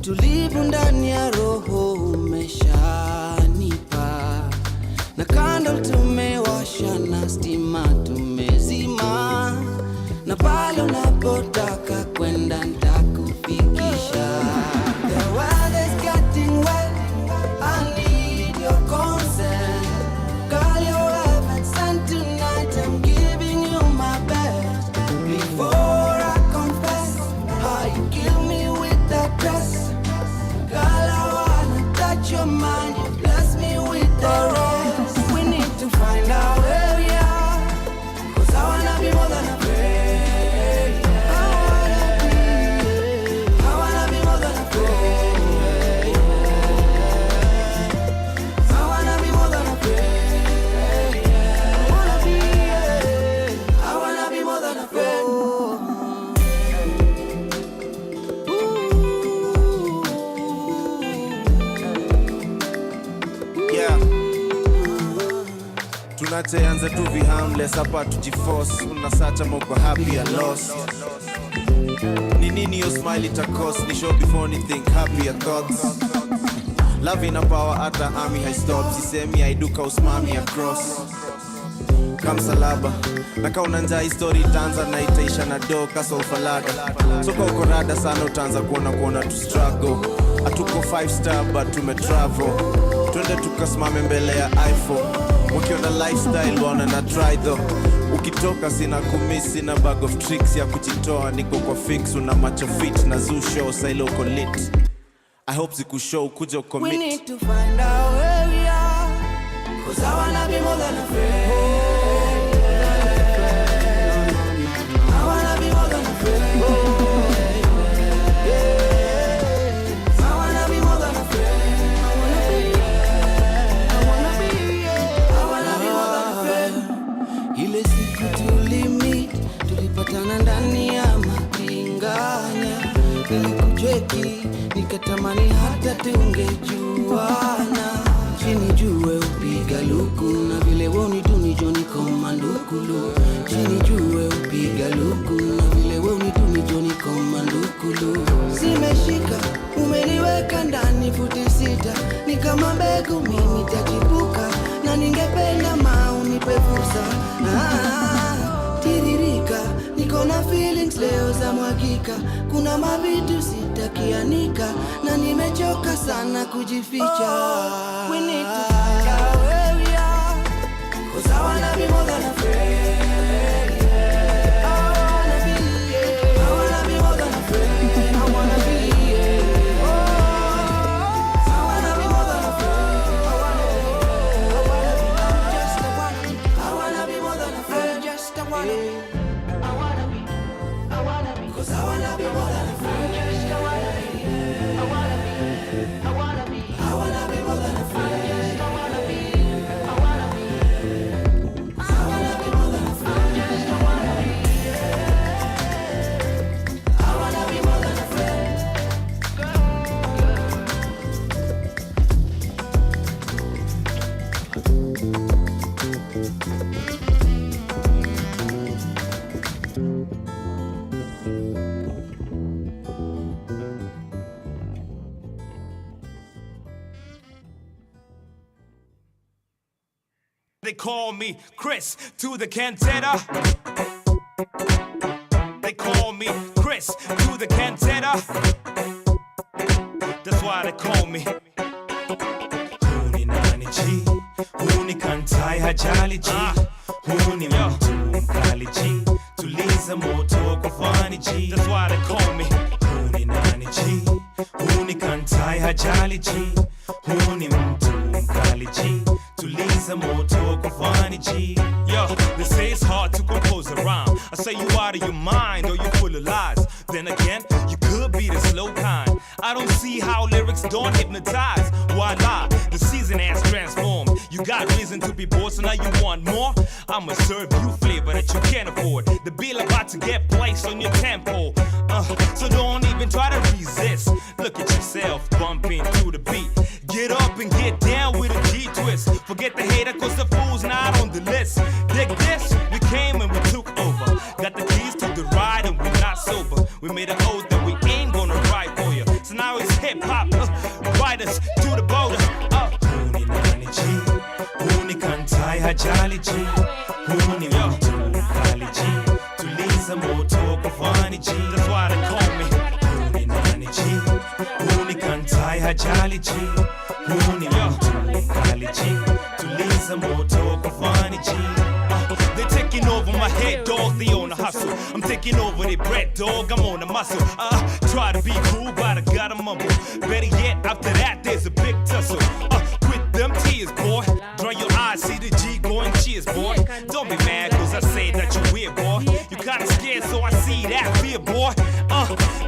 S10: utulivu ndani ya roho umeshanipa, na kando tumewasha na stima tumezima, na pale unapotaka kwenda nitakufikisha. The weather's getting wet, I need your consent. Call your heaven sent tonight, I'm giving you my best. Before I confess, how you kill me with that dress. Girl, I wanna touch your mind, you bless me with the rest. We need to find out where we are, 'cause I wanna be more than a friend.
S9: Tunacheanza tu vihamless hapa tujiforce, unasacha moko happy and lost. Ni nini your smile itakos, ni show before anything happy thoughts. Love ina power hata army high stop, sisemi haiduka usimami across. Kamsalaba, naka unanja history itaanza na itaisha na doka solfalada. Soka uko rada sana utaanza kuona tu struggle. Atuko 5 star but tumetravel. Twende tukasimame mbele ya iPhone. Ukiona lifestyle wana na try though. Ukitoka sina kumisi na bag of tricks ya kujitoa, niko kwa fix una macho fit na zoo show silo uko lit. I hope zikushow kuja commit.
S10: We need to find out where we are, 'cause I wanna be more than a friend. I wanna be more than a friend. Ile siku tulimit, tulipatana ndani ya matinganya. Nilikujeki, nikatamani hata tungejuana. Chini jue upiga luku, na vile woni tuni joni komandukulu. Chini jue upiga luku, na vile woni tuni joni komandukulu. Zimeshika, umeniweka ndani futi 6. Ni kama mbegu mimi tachipuka, na ningependa unipe fursa. Tiririka, niko na feelings leo za mwagika. Kuna mavitu sitakianika, na nimechoka sana kujificha. We need to find out where we are, 'cause I wanna be more than a friend. I wanna be more than a friend. I wanna be
S12: They call me Chris to the cantata. They call me Chris to the cantata. That's why they call me. Huni nani G, huni kantai hajali G, huni mtu mkali G, tuliza moto kufani G. That's why they call me. Huni nani G, huni kantai hajali G, huni mtu mkali G, tuliza moto kufani G. Yo, they say it's hard to compose a rhyme. I say you out of your mind or you full of lies. Then again, you could be the slow kind. I don't see how lyrics don't hypnotize. Why lie? The season has transformed. You got reason to be bored, so now you want more? I'ma serve you flavor that you can't afford. The bill about to get placed on your tempo. So don't even try to resist. Look at yourself bumping to the beat. Get up and get down with a G-twist. Forget the hater, cause the fool's not on the list. Dig this, we came and we took over. Got the keys to the ride and we're not sober. We made an oath that we ain't gonna ride for you. So now it's hip kantai hajali G. Huu ni mtu mkali G. Tuliza moto kufani G. That's why they call me. Huu ni nani G. Huu ni kantai hajali G. Huu ni mtu mkali G. Tuliza moto kufani G. They're taking over my head, dog, they on a hustle. I'm taking over their bread, dog, I'm on a muscle. Try to be cool, but I gotta mumble. Better yet, after that, there's a big tussle. Quit them tears, boy. Dry your eyes, see the G going cheers, boy. Don't be mad, cause I say that you weird, boy. You kinda scared, so I see that fear, boy.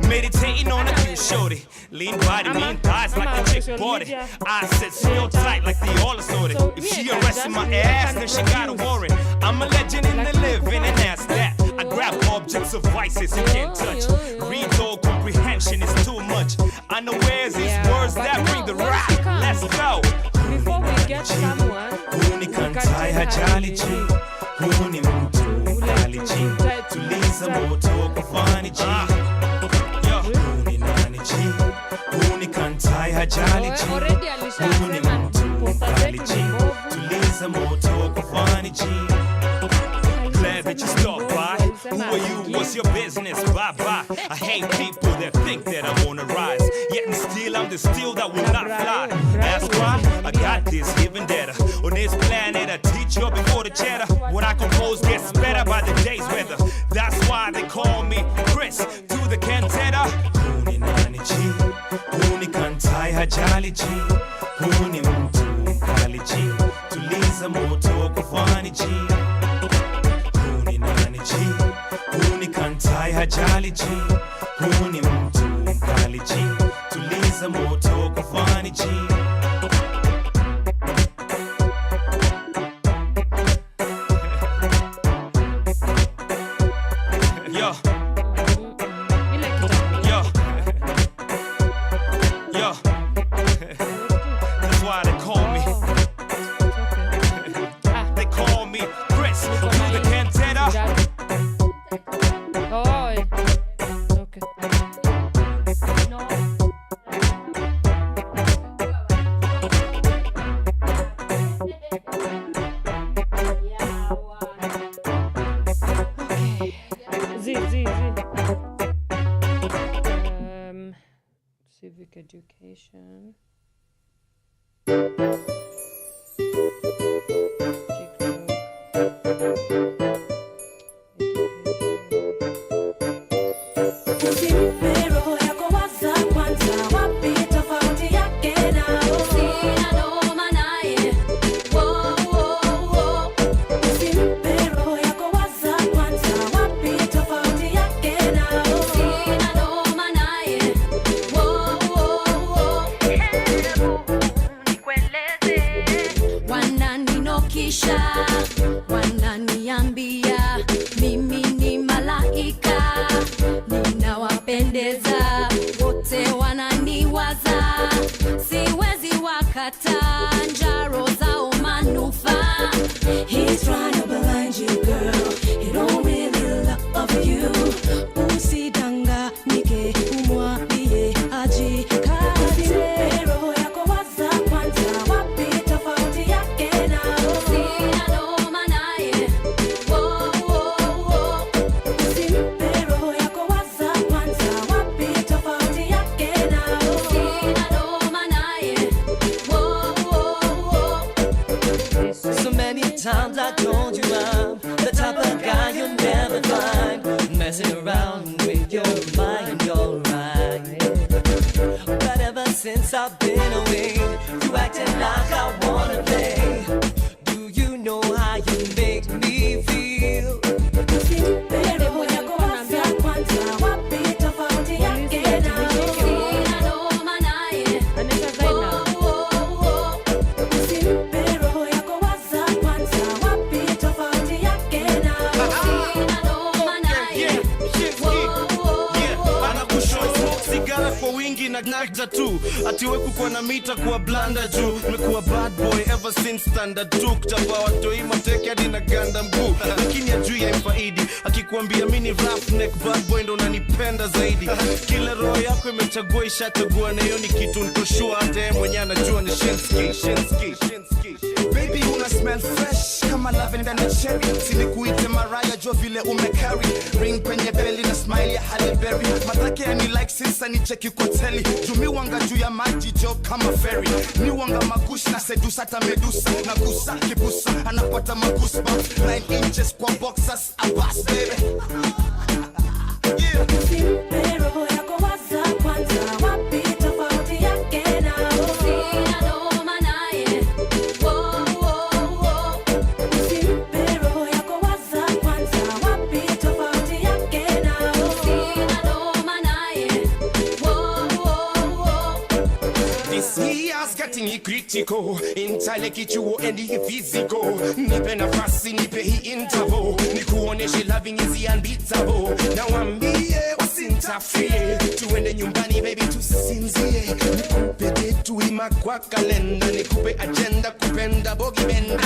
S12: Meditating on a cute shorty. Lean body, mean thighs like a chick body. I said still tight like the all assorted. If she arresting my ass, then she got a warrant. I'm a legend in the living, and that's that. I grab objects of vices you can't touch. Read all comprehension is too much. Unawares these words that bring the rap. Let's go.
S3: Before we get someone,
S12: Huni kantai hajali G. Huni mtu mkali G. Tuliza moto kufani G. Huni nani G. Huni kantai hajali G. Huni mtu mkali G. Tuliza moto kufani G. Glad that you stopped by. Who are you? What's your business? Bye bye. I hate people that think that I wanna rise. Yet and still I'm the steel that will not fly. That's why I got this even better. On this planet I teach you before the cheddar. What I compose gets better by the day's weather. That's why they call me Chris to the cantata. Huni nani G. Huni kantai hajali G. Huni mtu mkali G. Tuliza moto kufani G. G. Huni kantai hajali G. Huni mtu mkali G. Tuliza moto kufani G. Yo. Yo. Yo. That's why they call me. They call me Chris to the cantata.
S3: Civic education.
S2: Wananiambia mimi ni malaika, ninawapendeza wote, wananiwaza, siwezi wakata njaro zao manufaa. He's trying to blind you, girl, he don't really love you. Usidanganyike, umwambie ajikate. Roho yako waza kwanza, wapi tofauti yake na
S10: times I told you I'm the type of guy you'll never find messing around with your mind, alright. But ever since I've been away, you acting like I wanna play. Do you know how you make me feel?
S13: nakta tu atiwe kukuwa na mita kuwa blanda juu mekuwa bad boy ever since standard 2 kuchapa watoi mateke hadi na ganda mguu lakini ajui ya mfaidi akikuambia mini roughneck bad boy ndo unanipenda zaidi kila roho yako imechagua ishachagua na hiyo ni kitu nitoshua hata yeye mwenye anajua ni Shinski.
S14: Baby una smell fresh kama lavender na cherry sinikuite Mariah jo vile umecarry ring kwenye belly na smile ya Halle Berry matake ya ni like since ni cheki koteli jumi wanga juu ya maji jo kama ferry ni wanga magushi na sedusa hata medusa na gusa kibusa anapata magusa 9 inches kwa boxers abas baby
S7: Pero yako waza kwanza wapi tofauti yake na sina noma naye Pero yako waza kwanza wapi tofauti yake na sina noma naye
S15: This year's getting critical intellectual and physical nipe nafasi nipe hii interval nikuoneshe loving is unbeatable nawambie wasintafie tuende nyumbani baby tusinzie nikupe detu ima kwa kalenda nikupe agenda kupenda bogi benda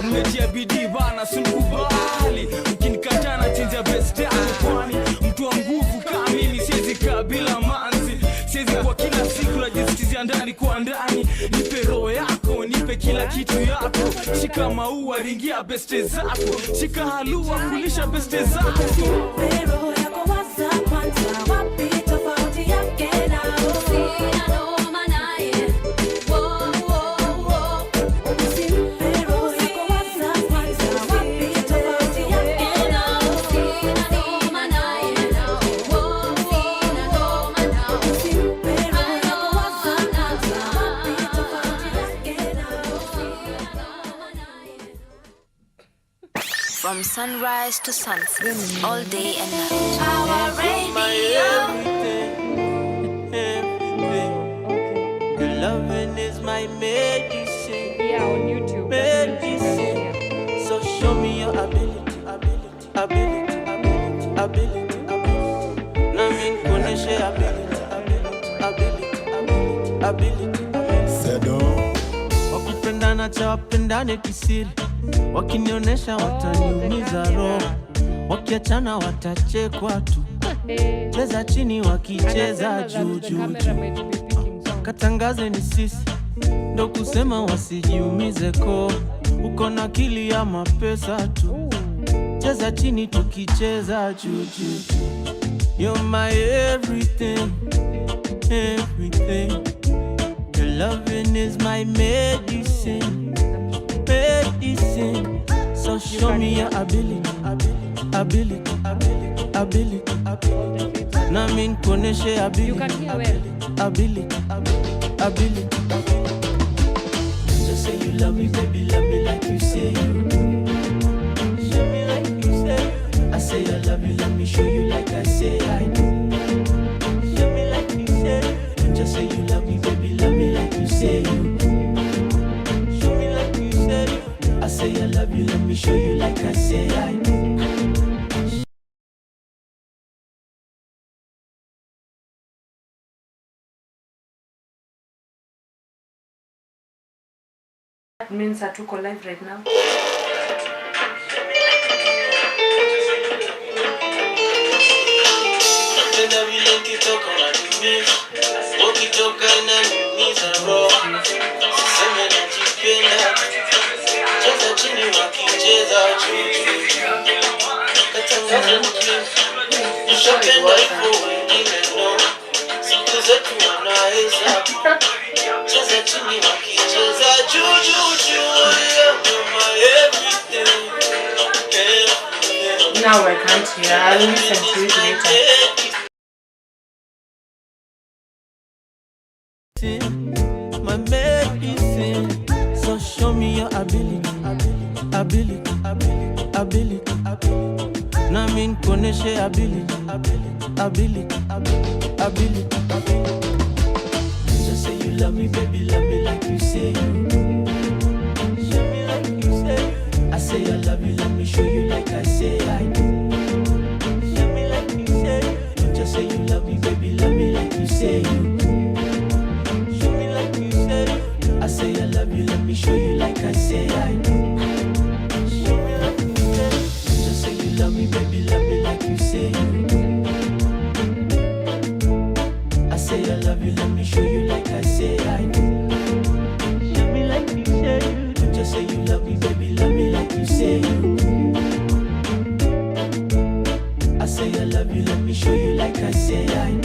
S8: Nimetia bidii bana sinikubali ukinikataa na chinja best yako kwani mtu wa nguvu kama mimi siwezi kabila manzi siwezi kwa kila siku najisikizia ndani kwa ndani nipe roho yako nipe kila kitu yako shika maua ringia beste zako shika halua kulisha beste zako
S7: Pero yako waza kwanza wapi tofauti yake na sina noma naye Pero yako waza kwanza wapi tofauti yake na sina noma naye Sina noma nao Pero yako waza kwanza wapi tofauti yake na sina noma naye
S5: From sunrise to sunset, all day and night. Our radio.
S10: Your loving is my medicine.
S3: Yeah, on YouTube.
S10: Medicine. So show me your ability. Nami nikuoneshe ability. Wakipendana cha wapendane kisiri wakinionesha wataniumiza roho wakiachana watachekwa tu cheza chini wakicheza juu katangaze ni sisi ndo kusema wasijiumize ko uko na akili ya mapesa tu cheza chini tukicheza juu you're my everything your loving is my medicine so show me your ability nami nikuoneshe ability just say you love me baby love me like you say you do show me like you say you I say I love you let me show you like I say I do show me like you say you just say you love me baby love me like you say you do show me like you say you I say I love you let me show you like I say I do
S3: That means that tuko live right now.
S10: Napenda vile ukitoka unaniumiza ukitoka inaniumiza roho siseme najipenda cheza chini wakicheza juu katangaza mkini nishapenda hivyo wengine no siku zetu wanaweza cheza chini wakicheza juu you're my everything
S3: Now I can't hear. I'll listen to it later.
S10: My medicine, so show me your ability. Nami nikuoneshe ability. Just say you love me, baby, love me like you say you do. Show me like you say you. I say I love you, let me show you like I say I do. Show me like you say you. Just say you love me, baby, love me like you say you do. show you like I say I do. Just say you love me, baby, love me like you say you do. I say I love you, let me show you like I say I do. Love me like you say you do. Just say you love me, baby, love me like you say you do. I say I love you, let me show you like I say I do.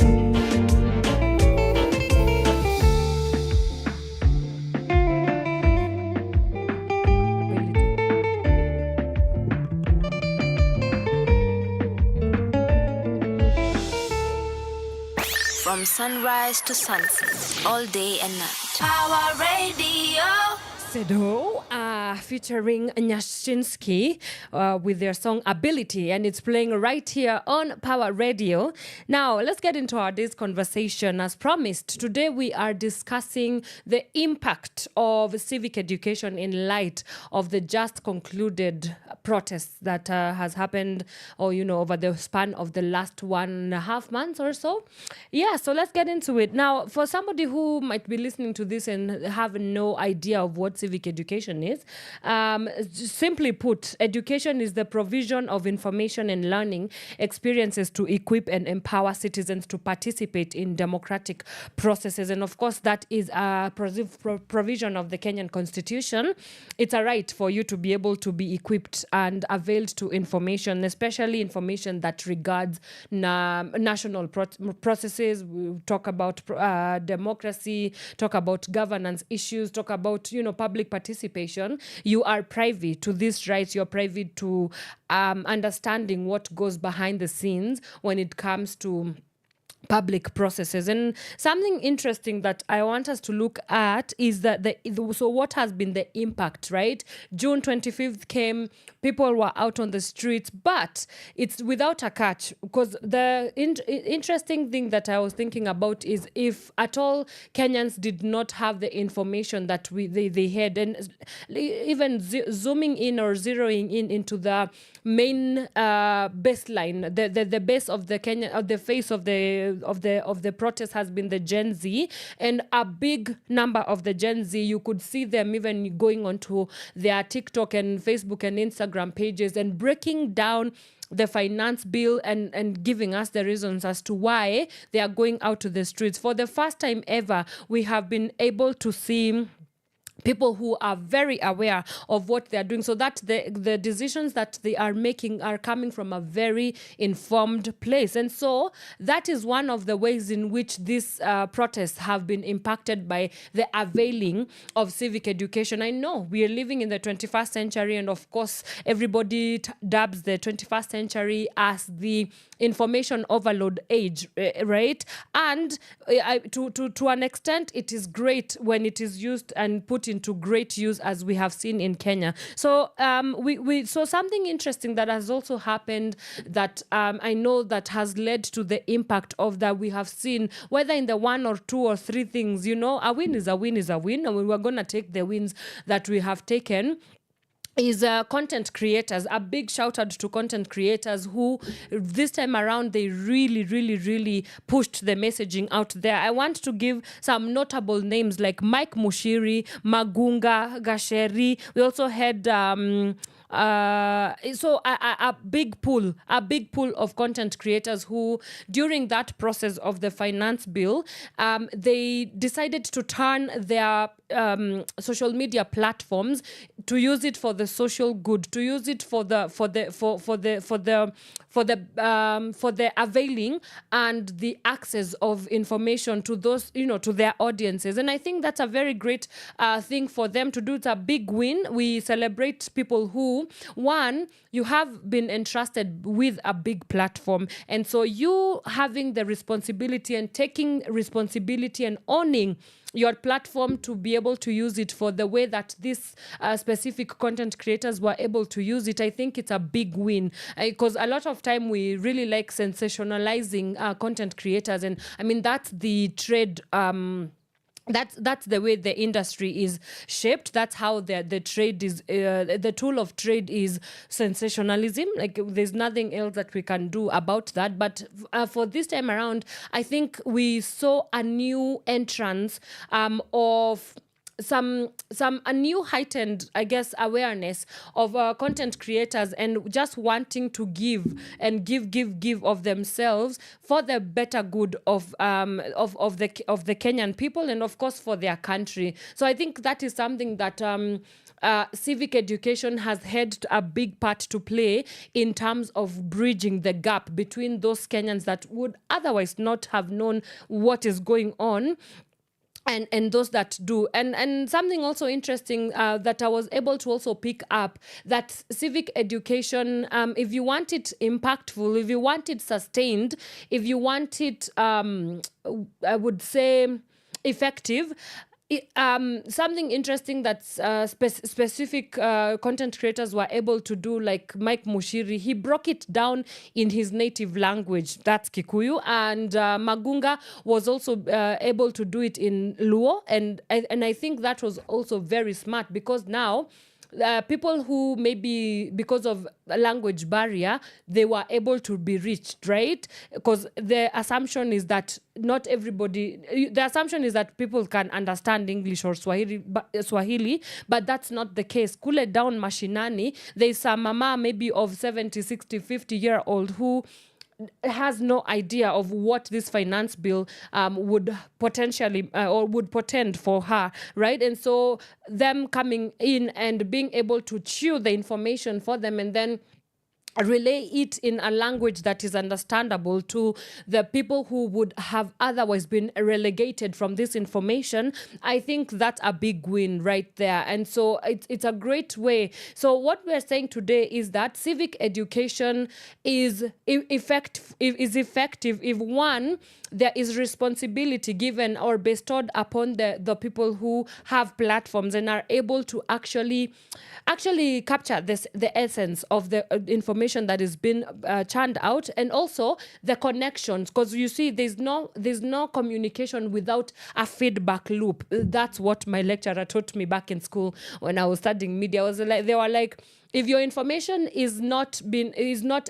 S5: From sunrise to sunset, all day and night. Power Radio.
S3: Sedo, featuring Nyashinsky with their song Ability, and it's playing right here on Power Radio. Now, let's get into our day's conversation. As promised, today we are discussing the impact of civic education in light of the just concluded protest that has happened, over the span of the last 1.5 months or so. Yeah, so let's get into it. Now, for somebody who might be listening to this and have no idea of what civic education is, simply put, education is the provision of information and learning experiences to equip and empower citizens to participate in democratic processes. And of course, that is a provision of the Kenyan Constitution. It's a right for you to be able to be equipped and availed to information, especially information that regards national processes. We talk about democracy, talk about governance issues, talk about, public participation. You are privy to these rights. You're privy to understanding what goes behind the scenes when it comes to public processes. And something interesting that I want us to look at is that so what has been the impact, right? June 25th came, people were out on the streets, but it's without a catch, because the interesting thing that I was thinking about is if at all Kenyans did not have the information that they had, and even zooming in or zeroing in into the main baseline, the base of the Kenya, the face of the protest has been the Gen Z, and a big number of the Gen Z, you could see them even going onto their TikTok and Facebook and Instagram pages and breaking down the finance bill and giving us the reasons as to why they are going out to the streets. For the first time ever, we have been able to see people who are very aware of what they are doing, so that the decisions that they are making are coming from a very informed place. And so that is one of the ways in which these protests have been impacted by the availing of civic education. I know we are living in the 21st century, and of course everybody dubs the 21st century as the information overload age, right? And to an extent, it is great when it is used and put into great use, as we have seen in Kenya. So we saw something interesting that has also happened that I know that has led to the impact of that we have seen, whether in the 1 or 2 or 3 things, a win is a win is a win, and we're going to take the wins that we have taken. Is content creators. A big shout out to content creators who this time around they really pushed the messaging out there. I want to give some notable names like Mike Mushiri, Magunga, Gasheri. We also had so a big pool of content creators who, during that process of the finance bill, they decided to turn their social media platforms to use it for the social good, to use it for the availing and the access of information to those, to their audiences. And I think that's a very great thing for them to do. It's a big win. We celebrate people who, one, you have been entrusted with a big platform, and so you having the responsibility and taking responsibility and owning your platform to be able to use it for the way that these specific content creators were able to use it. I think it's a big win, because a lot of time we really like sensationalizing content creators, and I mean that's the trade. That's the way the industry is shaped. That's how the trade is. The tool of trade is sensationalism. Like there's nothing else that we can do about that. But for this time around, I think we saw a new entrance of a new heightened, I guess, awareness of content creators and just wanting to give and give of themselves for the better good of the Kenyan people and of course for their country. So I think that is something that civic education has had a big part to play in terms of bridging the gap between those Kenyans that would otherwise not have known what is going on and those that do. And something also interesting that I was able to also pick up, that civic education, if you want it impactful, if you want it sustained, if you want it, I would say, effective, something interesting that specific content creators were able to do, like Mike Mushiri, he broke it down in his native language, that's Kikuyu, and Magunga was also able to do it in Luo, and I think that was also very smart, because now people who maybe because of a language barrier, they were able to be reached, right? Because the assumption is that not everybody, the assumption is that people can understand English or Swahili, but that's not the case. Kule down mashinani, there's a mama maybe of 70, 60, 50-year-old who has no idea of what this finance bill would potentially or would portend for her, right? And so them coming in and being able to chew the information for them and then relay it in a language that is understandable to the people who would have otherwise been relegated from this information, I think that's a big win right there. And so it's a great way. So what we're saying today is that civic education is effective if, one, there is responsibility given or bestowed upon the people who have platforms and are able to actually capture the essence of the information that is being churned out, and also the connections, because you see there's no communication without a feedback loop. That's what my lecturer taught me back in school when I was studying media. They were like, if your information is not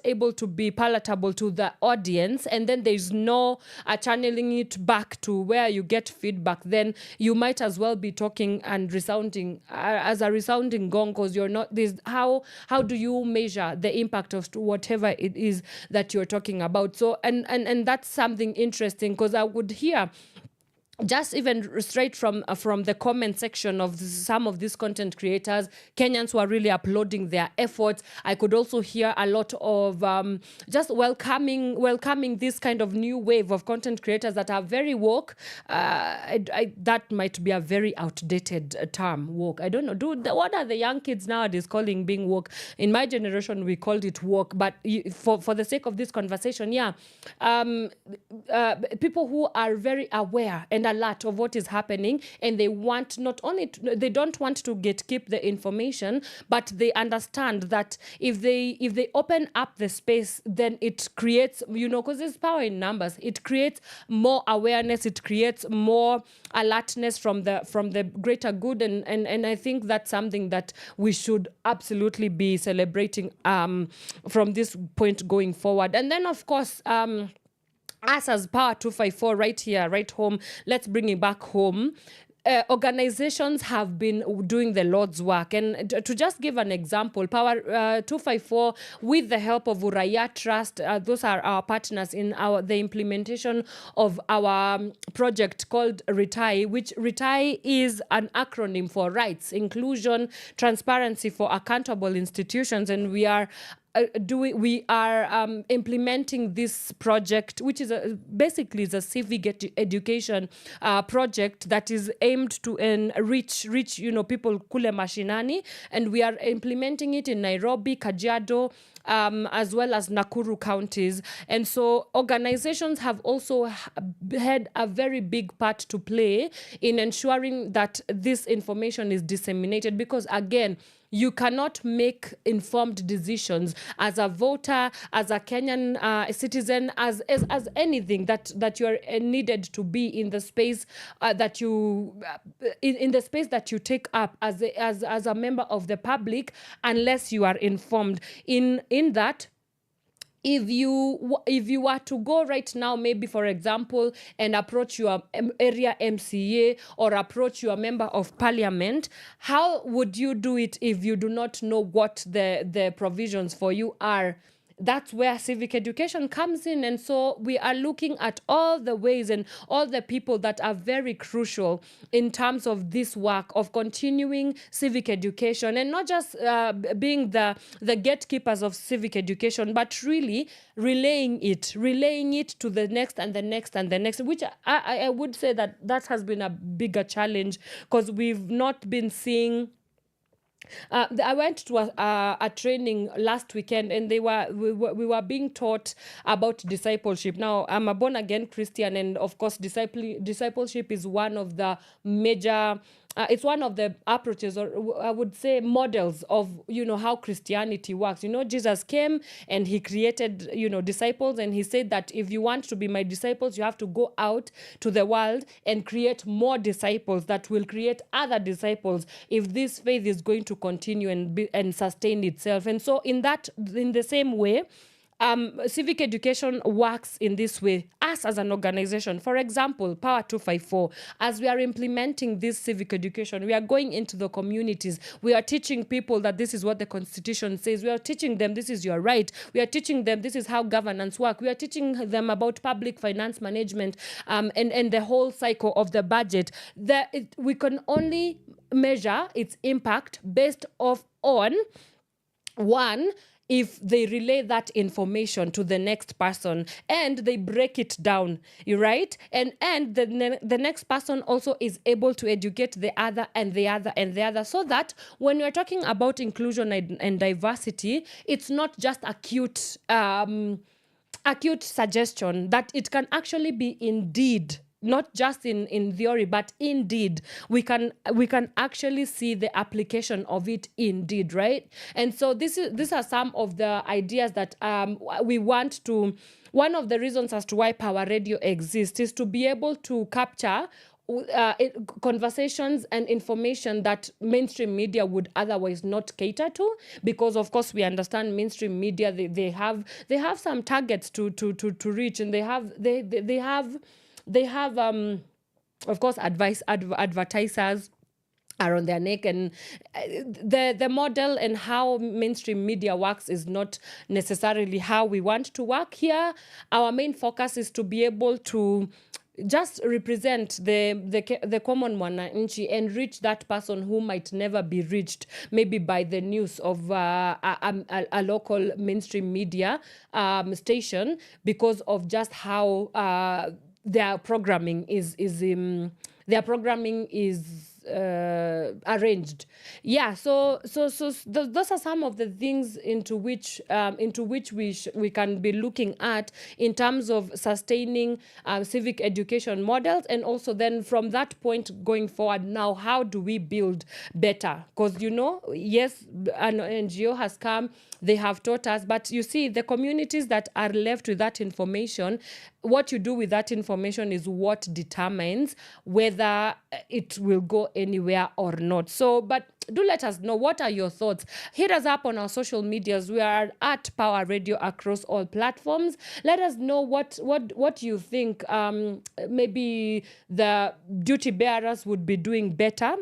S3: able to be palatable to the audience, and then there's no channeling it back to where you get feedback, then you might as well be talking and resounding as a resounding gong, because you're not. How do you measure the impact of whatever it is that you're talking about? So and that's something interesting, because I would hear, just even straight from the comment section of some of these content creators, Kenyans who are really uploading their efforts. I could also hear a lot of just welcoming this kind of new wave of content creators that are very woke. That might be a very outdated term, woke. I don't know. What are the young kids nowadays calling being woke? In my generation, we called it woke. But for the sake of this conversation, people who are very aware and alert of what is happening, and they want they don't want to keep the information, but they understand that if they open up the space, then it creates, because there's power in numbers, it creates more awareness, it creates more alertness from the greater good, and I think that's something that we should absolutely be celebrating from this point going forward. And then of course, us as Power 254 right here, right home, let's bring it back home. Organizations have been doing the Lord's work. And to just give an example, Power 254, with the help of Uraya Trust, those are our partners in the implementation of our project called RETAI, which RETAI is an acronym for rights, inclusion, transparency for accountable institutions. And we are implementing this project, which is basically is a civic education project that is aimed to reach people kule mashinani, and we are implementing it in Nairobi, Kajiado, as well as Nakuru counties. And so organizations have also had a very big part to play in ensuring that this information is disseminated, because again, you cannot make informed decisions as a voter, as a Kenyan citizen, as anything that you are needed to be in the space that you in the space that you take up as a member of the public, unless you are informed. In that, if you were to go right now, maybe for example, and approach your area MCA or approach your member of parliament, how would you do it if you do not know what the provisions for you are? That's where civic education comes in. And so we are looking at all the ways and all the people that are very crucial in terms of this work of continuing civic education, and not just being the gatekeepers of civic education, but really relaying it to the next and the next and the next, which I would say that has been a bigger challenge, because we've not been seeing. I went to a training last weekend, and we were being taught about discipleship. Now, I'm a born again Christian, and of course, discipleship is one of the major. It's one of the approaches, or I would say models of, how Christianity works. Jesus came and he created, disciples, and he said that if you want to be my disciples, you have to go out to the world and create more disciples that will create other disciples if this faith is going to continue and sustain itself. And so in the same way, civic education works in this way. Us as an organization, for example, Power 254, as we are implementing this civic education, we are going into the communities. We are teaching people that this is what the Constitution says. We are teaching them this is your right. We are teaching them this is how governance works. We are teaching them about public finance management and the whole cycle of the budget. We can only measure its impact based on one, if they relay that information to the next person and they break it down, right? And the next person also is able to educate the other and the other and the other, so that when we're talking about inclusion and diversity, it's not just acute suggestion, that it can actually be indeed, not just in theory, but indeed, we can actually see the application of it indeed, right? And so these are some of the ideas that we want to. One of the reasons as to why Power Radio exists is to be able to capture conversations and information that mainstream media would otherwise not cater to, because of course we understand mainstream media, they have some targets to reach, and they have of course advertisers are on their neck, and the model and how mainstream media works is not necessarily how we want to work here. Our main focus is to be able to just represent the common mwananchi and reach that person who might never be reached, maybe by the news of a local mainstream media station, because of just how their programming is arranged. Yeah, so those are some of the things into which we can be looking at in terms of sustaining civic education models, and also then from that point going forward, now how do we build better? Because yes, an NGO has come, they have taught us, but you see, the communities that are left with that information, what you do with that information is what determines whether it will go anywhere or not. So, but do let us know, what are your thoughts? Hit us up on our social medias. We are at Power Radio across all platforms. Let us know what you think maybe the duty bearers would be doing better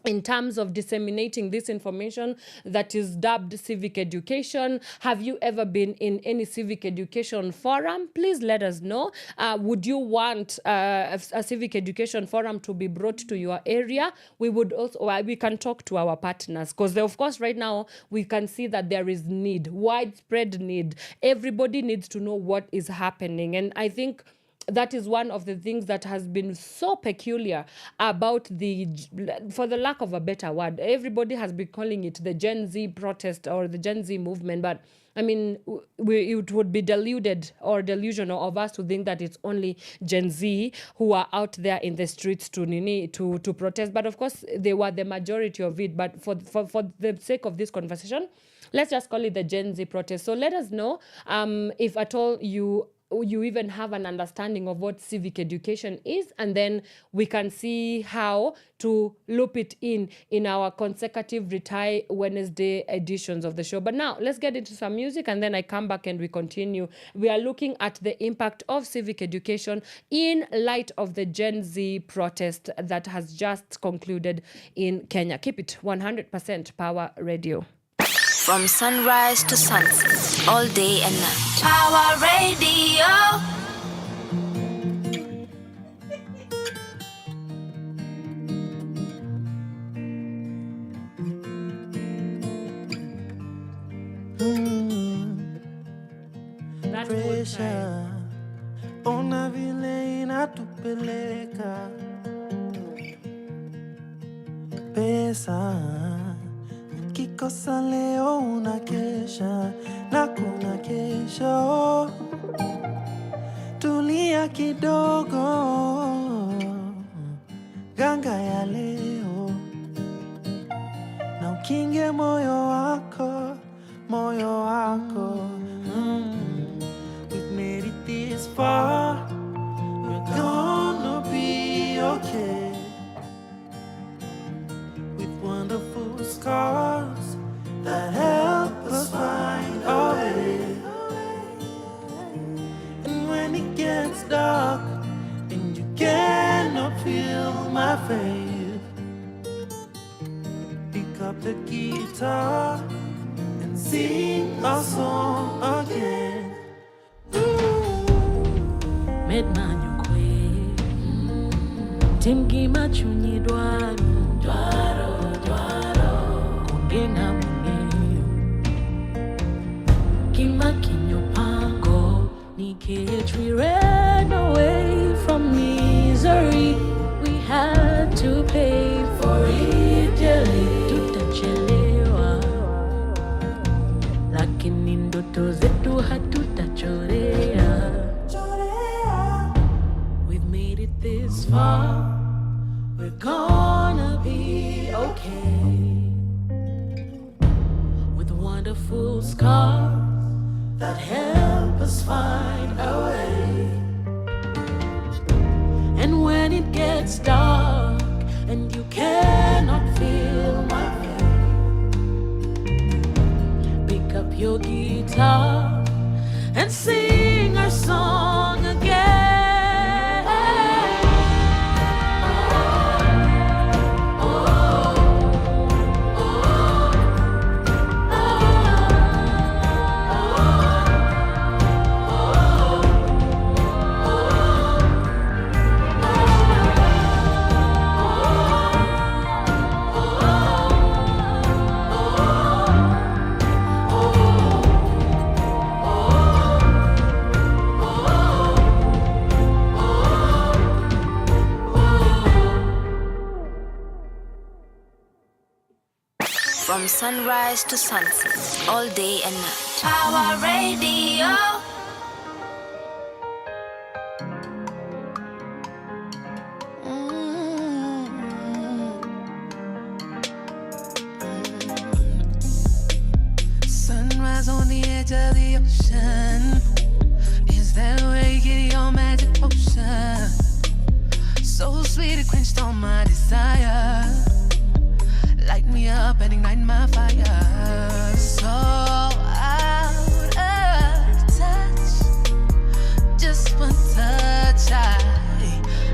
S3: in terms of disseminating this information that is dubbed civic education. Have you ever been in any civic education forum? Please let us know. Would you want a civic education forum to be brought to your area? We would also, we can talk to our partners, because of course right now we can see that there is need, widespread need. Everybody needs to know what is happening. And I think that is one of the things that has been so peculiar about for the lack of a better word, everybody has been calling it the Gen Z protest or the Gen Z movement. But I mean, it would be deluded or delusional of us to think that it's only Gen Z who are out there in the streets to protest. But of course, they were the majority of it. But for the sake of this conversation, let's just call it the Gen Z protest. So let us know if at all you you even have an understanding of what civic education is, and then we can see how to loop it in our consecutive Retire Wednesday editions of the show. But now let's get into some music, and then I come back and we continue. We are looking at the impact of civic education in light of the Gen Z protest that has just concluded in Kenya. Keep it 100% Power Radio.
S5: From sunrise to sunset, all day and night. Power Radio.
S1: Pressure, ona vile inatupeleka pesa. Kikosa leo unakesha na kuna kesho. Tulia kidogo, ganga ya leo, na ukinge moyo wako, moyo wako. We've made it this far, we're gonna be okay. With wonderful scars that help us find our way. And when it gets dark and you cannot feel my faith, pick up the guitar and sing our song again.
S16: Medmanyokwe Timgi machunyi dwaro Kungena mungeyo Kima kinyo pango Nikech we ran away from misery. We had to pay for it dearly. Tutachelewa Lakini ndoto zetu hatutachorea. We've made it this far, we're gonna be okay. With wonderful scars that help us find a way. And when it gets dark and you cannot feel my pain, pick up your guitar and sing our song again.
S5: From sunrise to sunset, all day and night. Power Radio.
S1: Sunrise on the edge of the ocean. Is that where you get your magic potion? So sweet it quenched all my desire. Light me up and ignite my fire. So out of touch. Just one touch.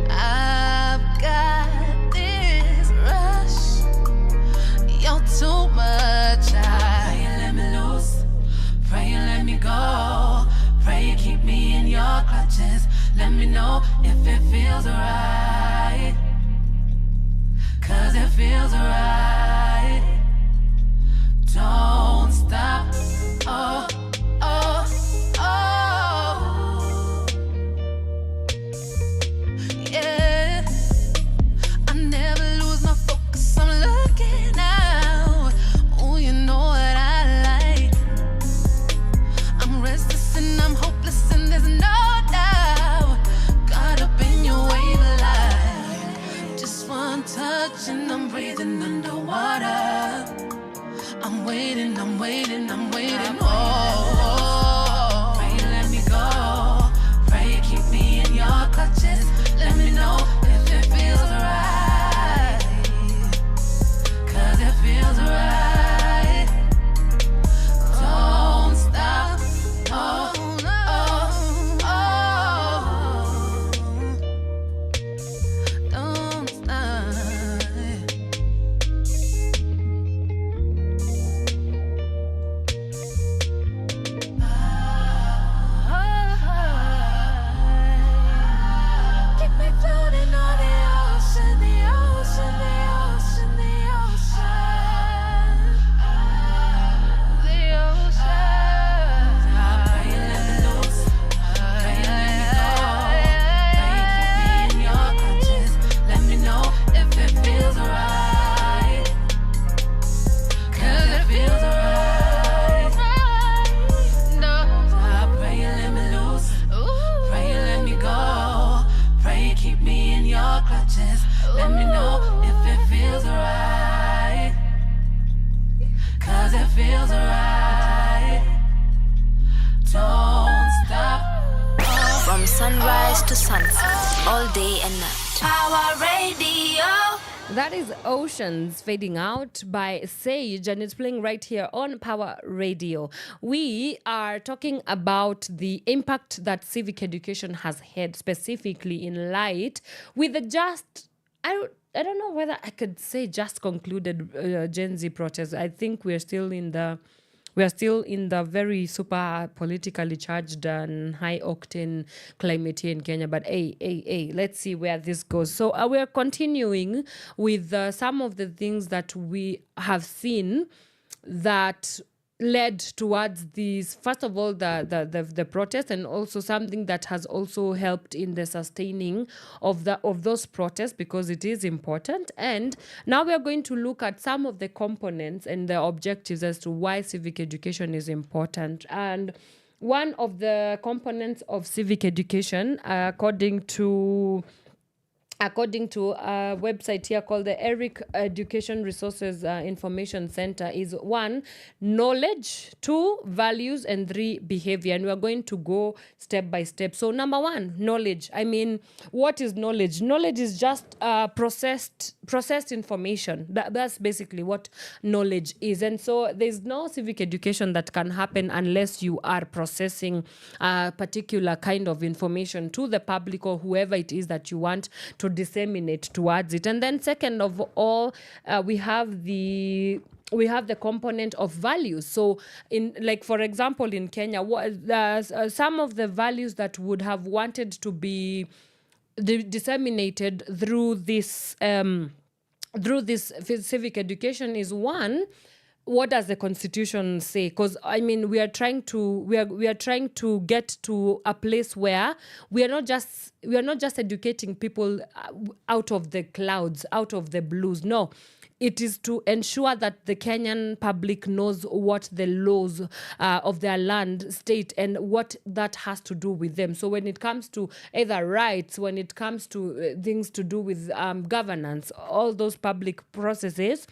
S1: I've got this rush. You're too much. Pray you let me loose. Pray you let me go. Pray you keep me in your clutches. Let me know if it feels right. 'Cause it feels right. Don't stop. Oh, oh, oh. Yeah. I never lose my focus. I'm looking out. Oh, you know what I like. I'm restless and I'm hopeless and there's no doubt. Caught up in your wave of life. Just one touch and I'm breathing underwater.
S5: sunrise to sunset, all day and night. Power Radio.
S3: That is Oceans Fading Out by Sage, and it's playing right here on Power Radio. We are talking about the impact that civic education has had, specifically in light with the I don't know whether I could say just concluded Gen Z protests. I think we're still in the very super politically charged and high octane climate here in Kenya. But hey, let's see where this goes. So we're continuing with some of the things that we have seen that led towards these, first of all, the protest, and also something that has also helped in the sustaining of those protests, because it is important. And now we are going to look at some of the components and the objectives as to why civic education is important. And one of the components of civic education, according to a website here called the Eric Education Resources Information Center, is 1, knowledge, 2, values, and 3, behavior. And we're going to go step by step. So number 1, knowledge. I mean, what is knowledge? Knowledge is just processed information. That's basically what knowledge is. And so there's no civic education that can happen unless you are processing a particular kind of information to the public or whoever it is that you want to disseminate towards it. And then second of all, we have the component of values. So in, like, for example, in Kenya, some of the values that would have wanted to be disseminated through this civic education is, 1, what does the Constitution say? Because I mean, we are trying to get to a place where we are not just educating people out of the clouds, out of the blues. No, it is to ensure that the Kenyan public knows what the laws of their land state and what that has to do with them. So when it comes to either rights, when it comes to things to do with governance, all those public processes,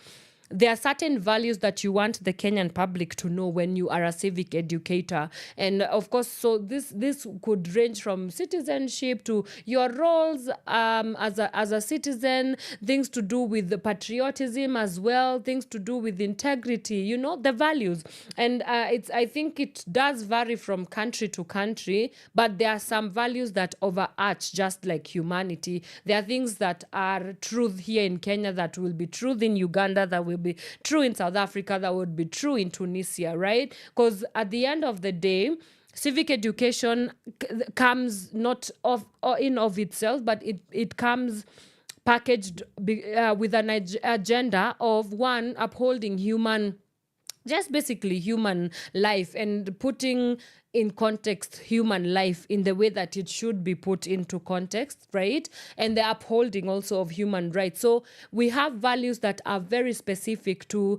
S3: there are certain values that you want the Kenyan public to know when you are a civic educator. And of course, so this could range from citizenship to your roles as a citizen, things to do with the patriotism as well, things to do with integrity, the values. And I think it does vary from country to country, but there are some values that overarch, just like humanity. There are things that are truth here in Kenya that will be truth in Uganda, that will be true in South Africa, that would be true in Tunisia, right? Because at the end of the day, civic education comes not in of itself, but it comes packaged with an agenda of, 1, upholding basically human life, and putting in context human life in the way that it should be put into context, right? And the upholding also of human rights. So we have values that are very specific to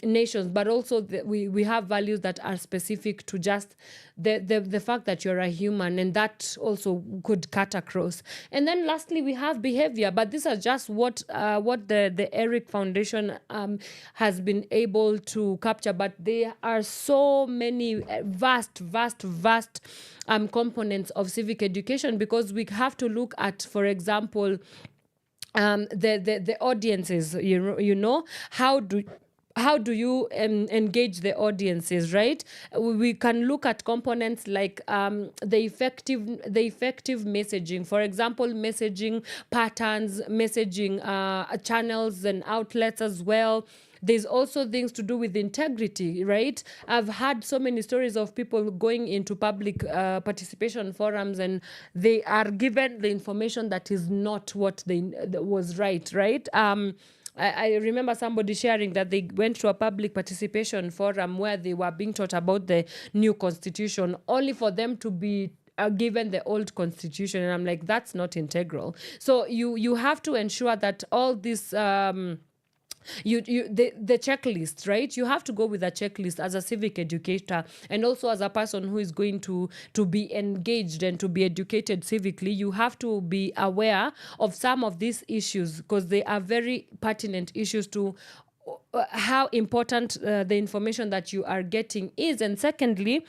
S3: nations, but also we have values that are specific to just the fact that you're a human, and that also could cut across. And then lastly, we have behavior, but these are just what the Eric Foundation has been able to capture. But there are so many vast components of civic education, because we have to look at, for example, the audiences. How do you engage the audiences, right? We can look at components like the effective messaging. For example, messaging patterns, messaging channels and outlets as well. There's also things to do with integrity, right? I've had so many stories of people going into public participation forums, and they are given the information that is not what was right? I remember somebody sharing that they went to a public participation forum where they were being taught about the new constitution, only for them to be given the old constitution. And I'm like, that's not integral. So you have to ensure that all this the checklist, right? You have to go with a checklist as a civic educator, and also as a person who is going to be engaged and to be educated civically. You have to be aware of some of these issues, because they are very pertinent issues to how important the information that you are getting is. And secondly,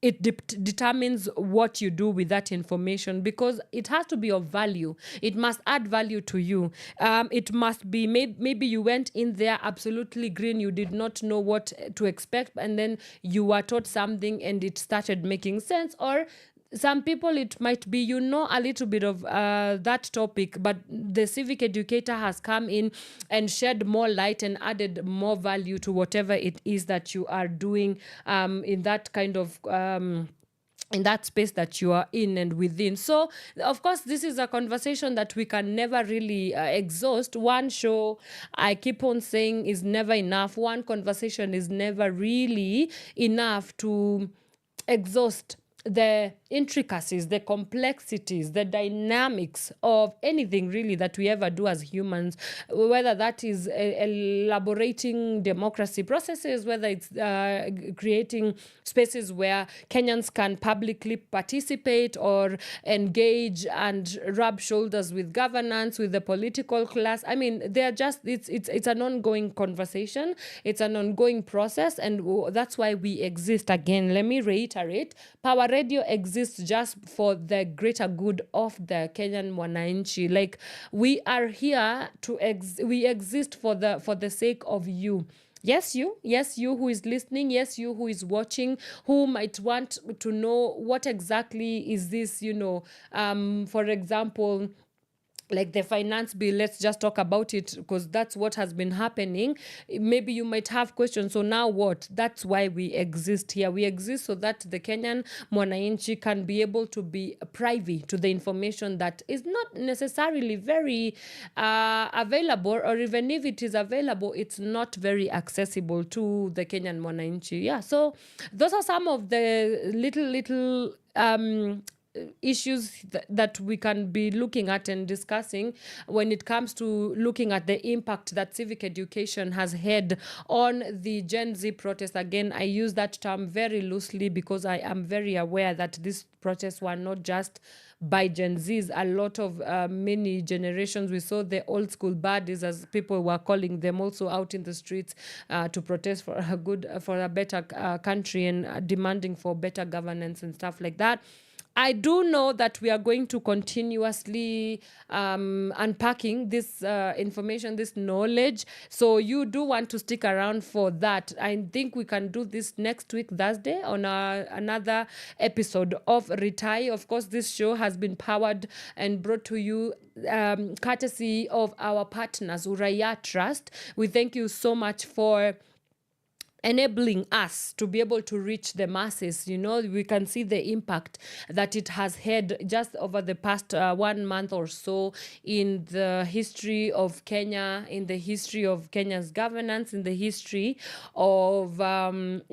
S3: it determines what you do with that information, because it has to be of value. It must add value to you. It must be maybe you went in there absolutely green, you did not know what to expect, and then you were taught something and it started making sense. Or some people, it might be a little bit of that topic, but the civic educator has come in and shed more light and added more value to whatever it is that you are doing in that kind of in that space that you are in and within. So, of course, this is a conversation that we can never really exhaust. One show, I keep on saying, is never enough. One conversation is never really enough to exhaust the intricacies, the complexities, the dynamics of anything really that we ever do as humans, whether that is elaborating democracy processes, whether it's creating spaces where Kenyans can publicly participate or engage and rub shoulders with governance, with the political class. I mean, they're just, it's an ongoing conversation. It's an ongoing process, and that's why we exist. Again, let me reiterate, Power Radio exists just for the greater good of the Kenyan Mwananchi. Like, we are here we exist for the sake of you. Yes, you who is listening, yes, you who is watching, who might want to know what exactly is this, for example, like the finance bill. Let's just talk about it, because that's what has been happening. Maybe you might have questions. So now what? That's why we exist here. We exist so that the Kenyan Mwananchi can be able to be privy to the information that is not necessarily very available, or even if it is available, it's not very accessible to the Kenyan Mwananchi. Yeah, so those are some of the little issues that we can be looking at and discussing when it comes to looking at the impact that civic education has had on the Gen Z protest. Again, I use that term very loosely because I am very aware that these protests were not just by Gen Zs. A lot of many generations, we saw the old school baddies, as people were calling them, also out in the streets to protest for a better country, and demanding for better governance and stuff like that. I do know that we are going to continuously unpacking this information, this knowledge. So you do want to stick around for that. I think we can do this next week, Thursday, on another episode of Retire. Of course, this show has been powered and brought to you courtesy of our partners, Uraia Trust. We thank you so much for enabling us to be able to reach the masses. We can see the impact that it has had just over the past 1 month or so in the history of Kenya, in the history of Kenya's governance, in the history of generally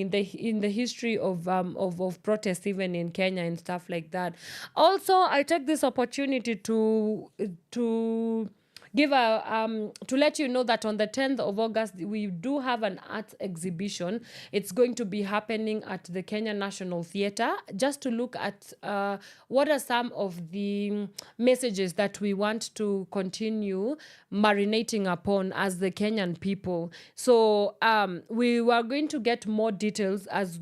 S3: in the history of protests, even in Kenya and stuff like that. Also, I take this opportunity to give to let you know that on the 10th of August, we do have an arts exhibition. It's going to be happening at the Kenya National Theatre, just to look at what are some of the messages that we want to continue marinating upon as the Kenyan people. So we are going to get more details as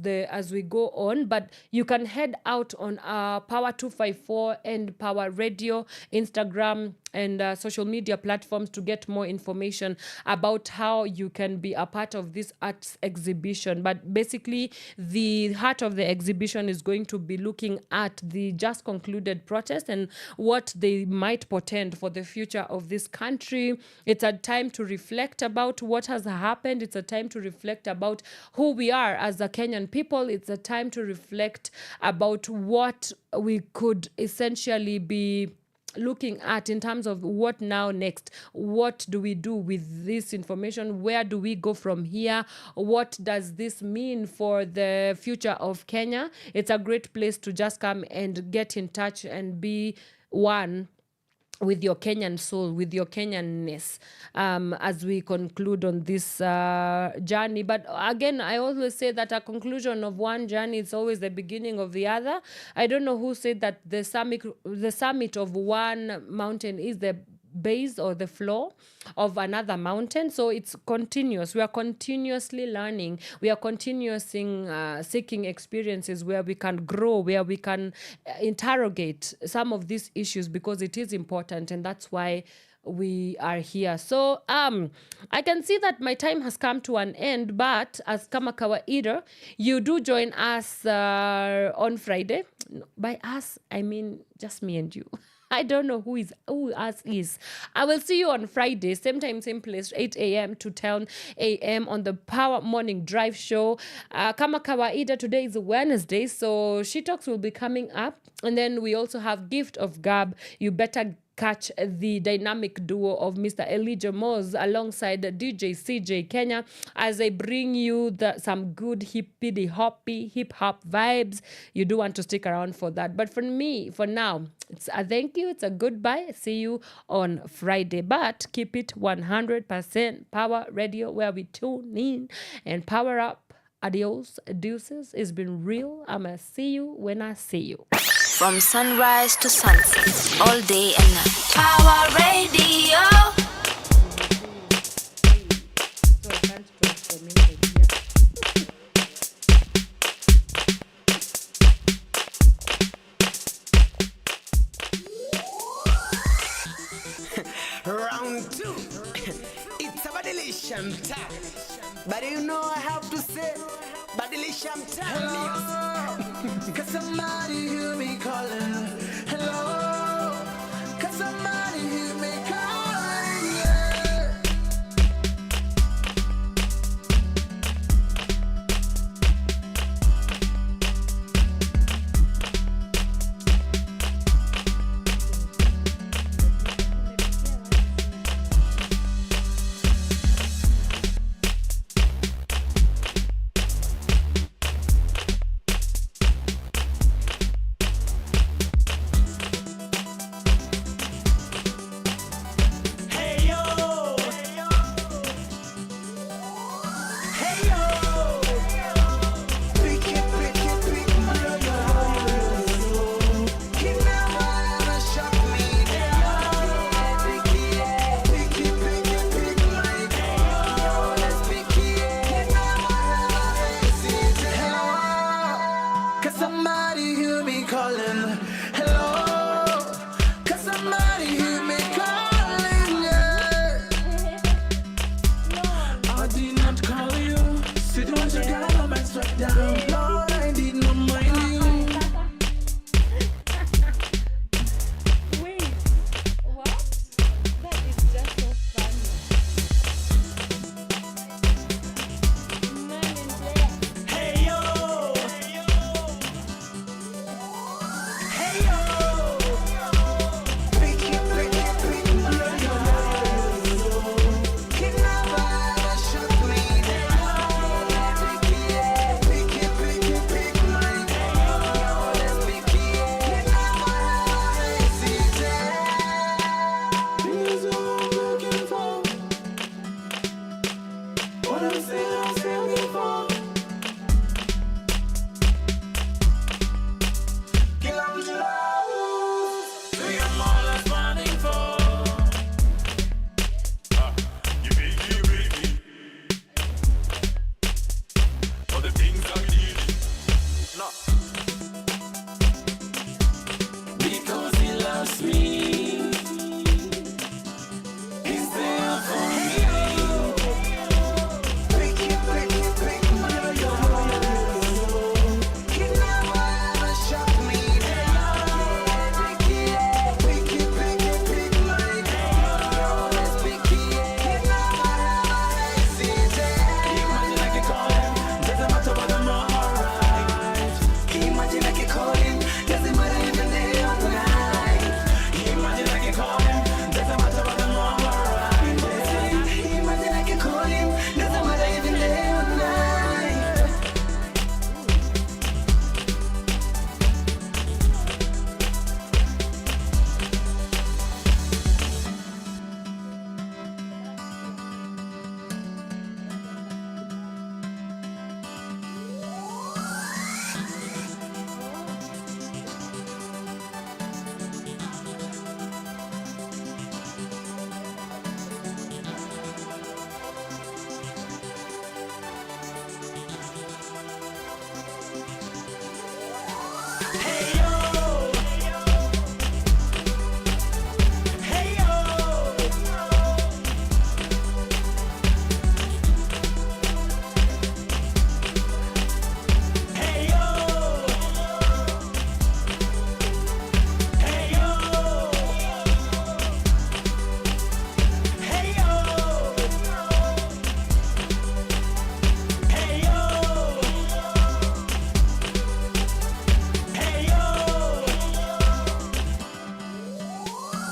S3: we go on, but you can head out on Power 254 and Power Radio, Instagram, and social media platforms to get more information about how you can be a part of this arts exhibition. But basically, the heart of the exhibition is going to be looking at the just concluded protest and what they might portend for the future of this country. It's a time to reflect about what has happened. It's a time to reflect about who we are as a Kenyan people. It's a time to reflect about what we could essentially be looking at in terms of what now next. What do we do with this information? Where do we go from here? What does this mean for the future of Kenya? It's a great place to just come and get in touch and be one with your Kenyan soul, with your Kenyanness, as we conclude on this journey. But again, I always say that a conclusion of one journey is always the beginning of the other. I don't know who said that the summit of one mountain is the base or the floor of another mountain. So it's continuous. We are continuously learning. We are continuously seeking experiences where we can grow, where we can interrogate some of these issues, because it is important, and that's why we are here. So I can see that my time has come to an end, but as kama kawaida, you do join us on Friday. By us, I mean just me and you. I don't know who us is. I will see you on Friday, same time, same place, 8 a.m. to 10 a.m. on the Power Morning Drive Show. Kama kawaida, today is Wednesday, so She Talks will be coming up. And then we also have Gift of Gab. You better catch the dynamic duo of Mr. Elijah Moz alongside DJ CJ Kenya as they bring you some good hippity-hoppy hip-hop vibes. You do want to stick around for that. But for me, for now, it's a thank you. It's a goodbye. See you on Friday. But keep it 100% Power Radio, where we tune in and power up. Adios, deuces. It's been real. I'ma see you when I see you.
S5: From sunrise to sunset, all day and night. Power Radio.
S10: Round two. It's a badilisham time. But you know I have to say, badilisham time. Cause somebody hear me calling. Hello. Cause somebody hear me calling. Yeah.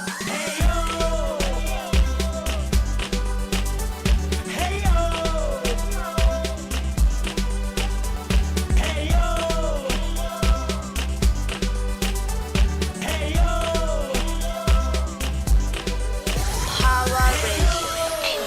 S10: Hey,